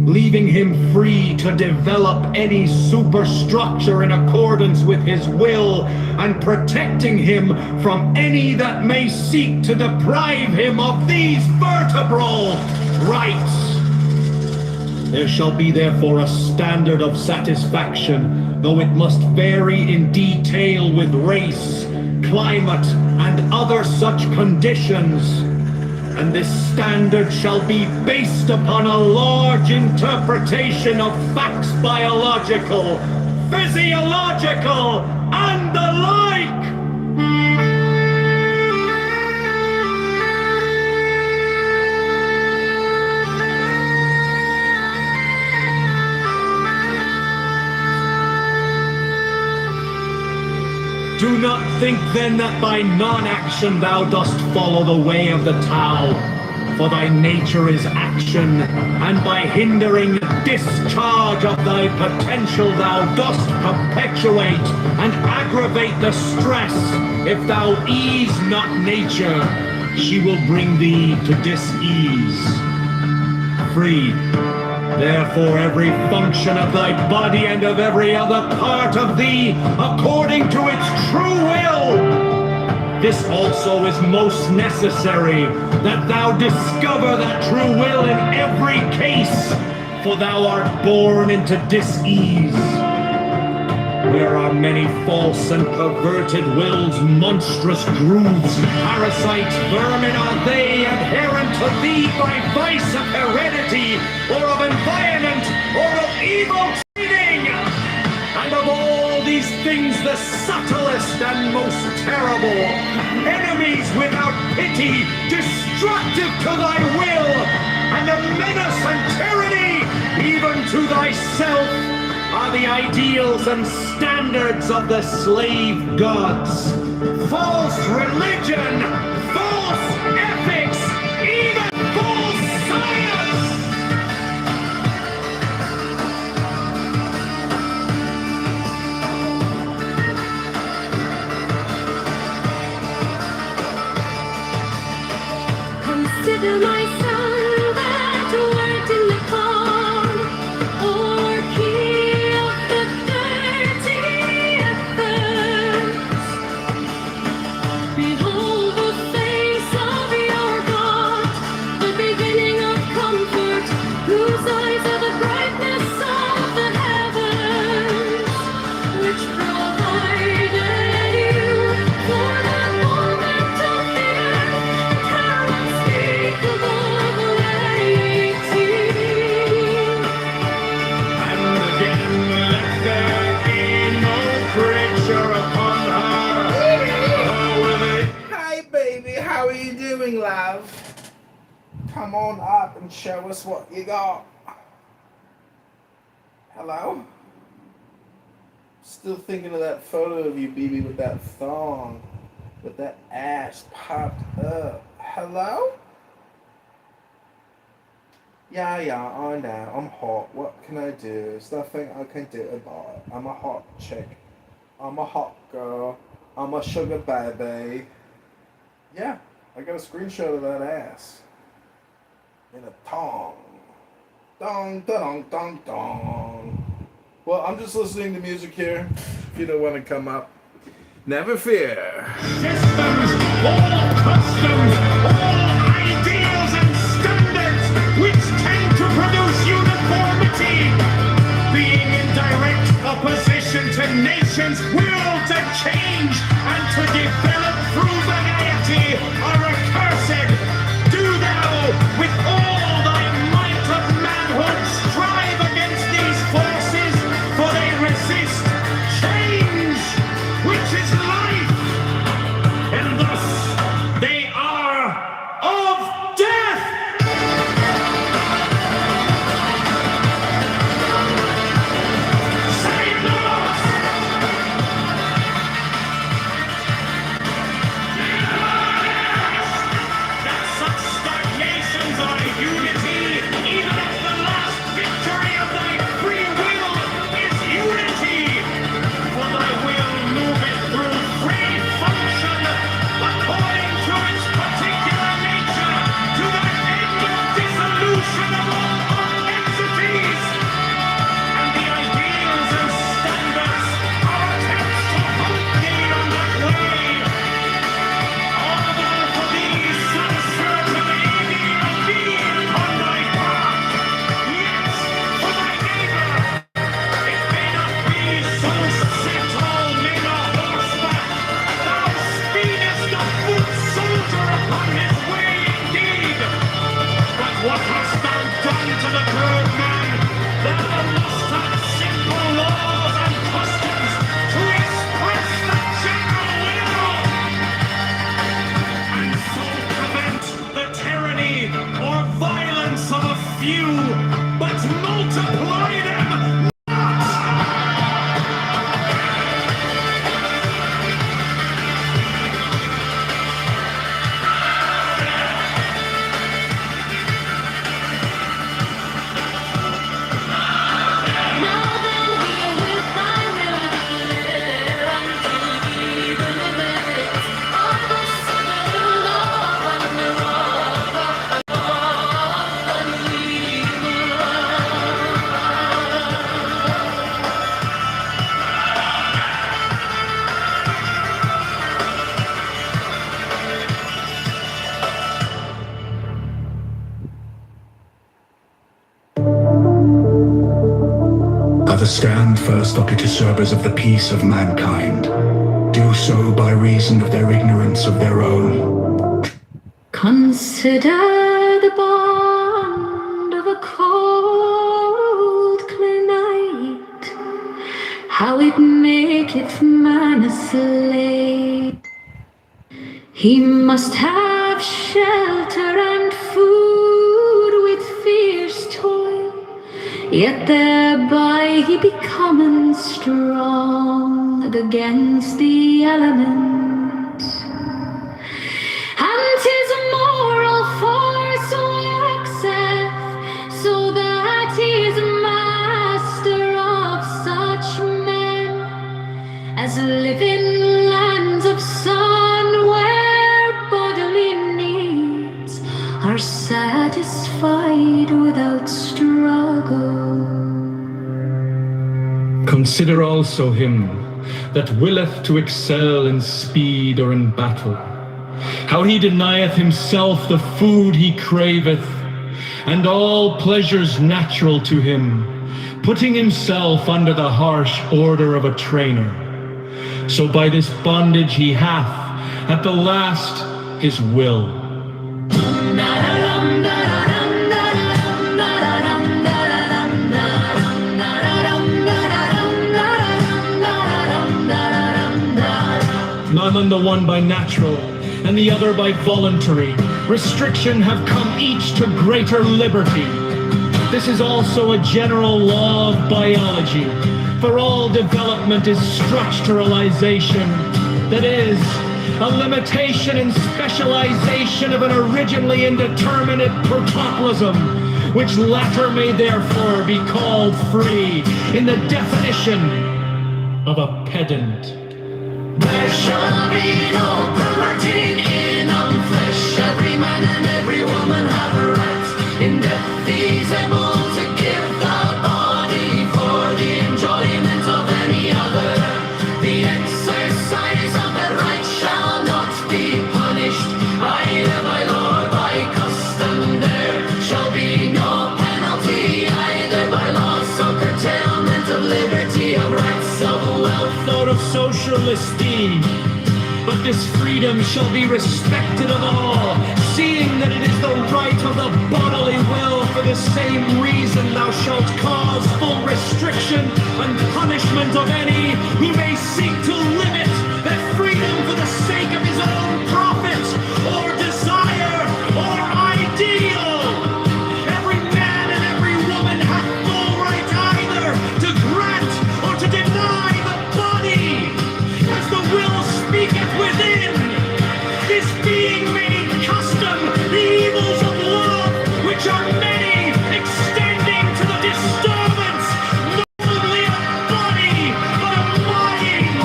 leaving him free to develop any superstructure in accordance with his will, and protecting him from any that may seek to deprive him of these vertebral rights. There shall be therefore a standard of satisfaction, though it must vary in detail with race, climate, and other such conditions. And this standard shall be based upon a large interpretation of facts biological, physiological, and the like. Do not think then that by non-action thou dost follow the way of the Tao. For thy nature is action, and by hindering discharge of thy potential thou dost perpetuate and aggravate the stress. If thou ease not nature, she will bring thee to dis-ease. Free, therefore, every function of thy body and of every other part of thee, according to its true will. This also is most necessary, that thou discover that true will in every case, for thou art born into dis-ease. Where are many false and perverted wills, monstrous grooves, parasites, vermin, are they adherent to thee by vice of heredity, or of environment, or of evil training? And of all these things the subtlest and most terrible, enemies without pity, destructive to thy will, and a menace and tyranny even to thyself, are the ideals and standards of the slave gods. False religion, false ethics, even false science! Consider my son that worked in the calm, or key of the 30th verse. Behold the face of your God, the beginning of comfort, whose eyes are the brightness of the heavens, which provided you for the moment of the earth, unspeakable waiting. And again let there be no creature upon her. Oh, will it? Hi, baby. How are you doing, love? Come on up and show us what you got. Hello? Still thinking of that photo of you, baby, with that thong, with that ass popped up. Hello? Yeah, I know. I'm hot. What can I do? There's nothing I can do about it. I'm a hot chick. I'm a hot girl. I'm a sugar baby. Yeah, I got a screenshot of that ass. In a thong. Dong, dong, dong, dong. Well, I'm just listening to music here. If you don't want to come up, never fear. Systems, all customs, all ideals and standards which tend to produce uniformity, being in direct opposition to nations' will to change and to develop through variety, are accursed. Do thou, with all thy might of manhood, strive against these forces, for they resist change, which is life, and thus they are of death. Say it, Lord. stand first usurpers of the peace of mankind do so by reason of their ignorance of their own. Consider the bond of a cold, clear night, how it maketh man a slave. He must have shelter and food with fierce toil, yet thereby he becometh strong against the elements. And 'tis a moral force waxeth, so that he is master of such men as live in lands of sun, where bodily needs are satisfied without struggle. Consider also him that willeth to excel in speed or in battle, how he denieth himself the food he craveth, and all pleasures natural to him, putting himself under the harsh order of a trainer. So by this bondage he hath, at the last, his will. None on the one by natural, and the other by voluntary restriction have come each to greater liberty. This is also a general law of biology, for all development is structuralization, that is, a limitation and specialization of an originally indeterminate protoplasm, which latter may therefore be called free in the definition of a pedant. There shall be no perverting in flesh. Every man and every woman have a right. In death he's able to give the body for the enjoyment of any other. The exercise of that right shall not be punished, either by law or by custom. There shall be no penalty, either by loss or curtailment of liberty, of rights, of wealth, or of social esteem. But this freedom shall be respected of all, seeing that it is the right of the bodily will. For the same reason thou shalt cause full restriction and punishment of any who may seek to limit that freedom for the sake of his own profit, or desire, or ideal. Every man and every woman hath full right either to grant or to deny the body, as the will speaketh within. This being made custom, the evils of love, which are many, extending to the disturbance, not only of body, but of mind.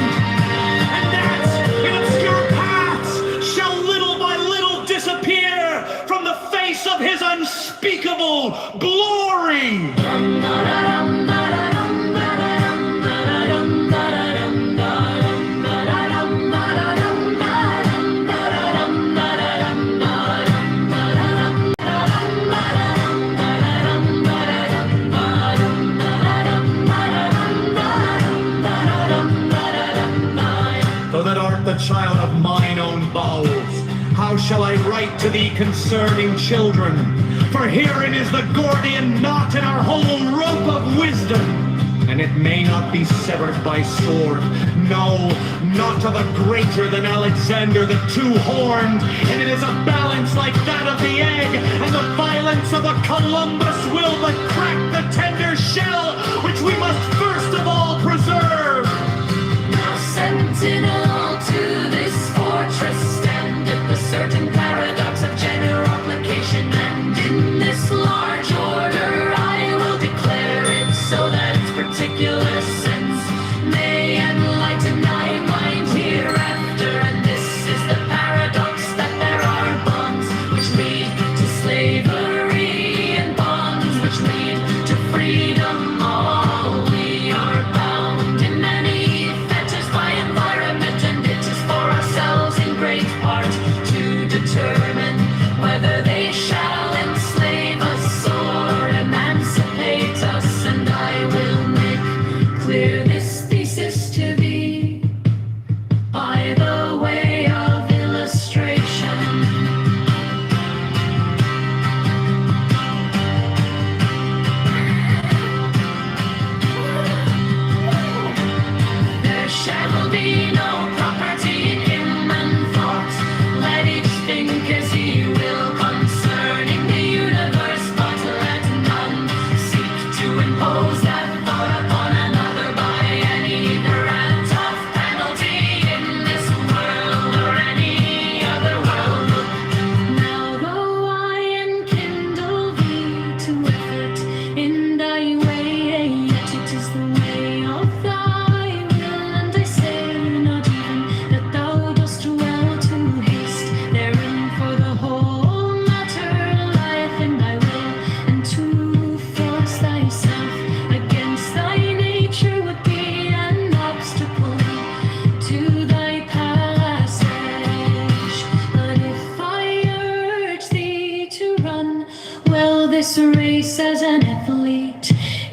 And that, in obscure paths, shall little by little disappear from the face of his unspeakable glory. The child of mine own bowels, how shall I write to thee concerning children? For herein is the Gordian knot in our whole rope of wisdom, and it may not be severed by sword, no, not of a greater than Alexander the two-horned, and it is a balance like that of the egg, and the violence of a Columbus will but crack the tender shell, which we must first of all preserve. Now sentinel to this fortress standeth the certain paradox of general application, and in this large order I will declare it, so that its particular sense may enlighten thy mind hereafter. And this is the paradox, that there are bonds which lead to slavery, and bonds which lead to freedom. All we are bound in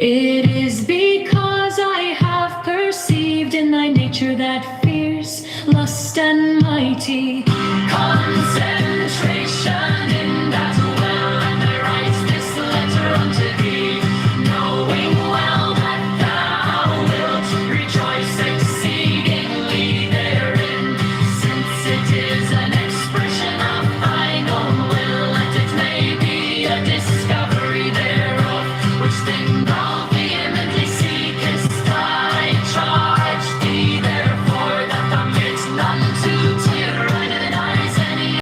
It is because I have perceived in thy nature that fierce lust and mighty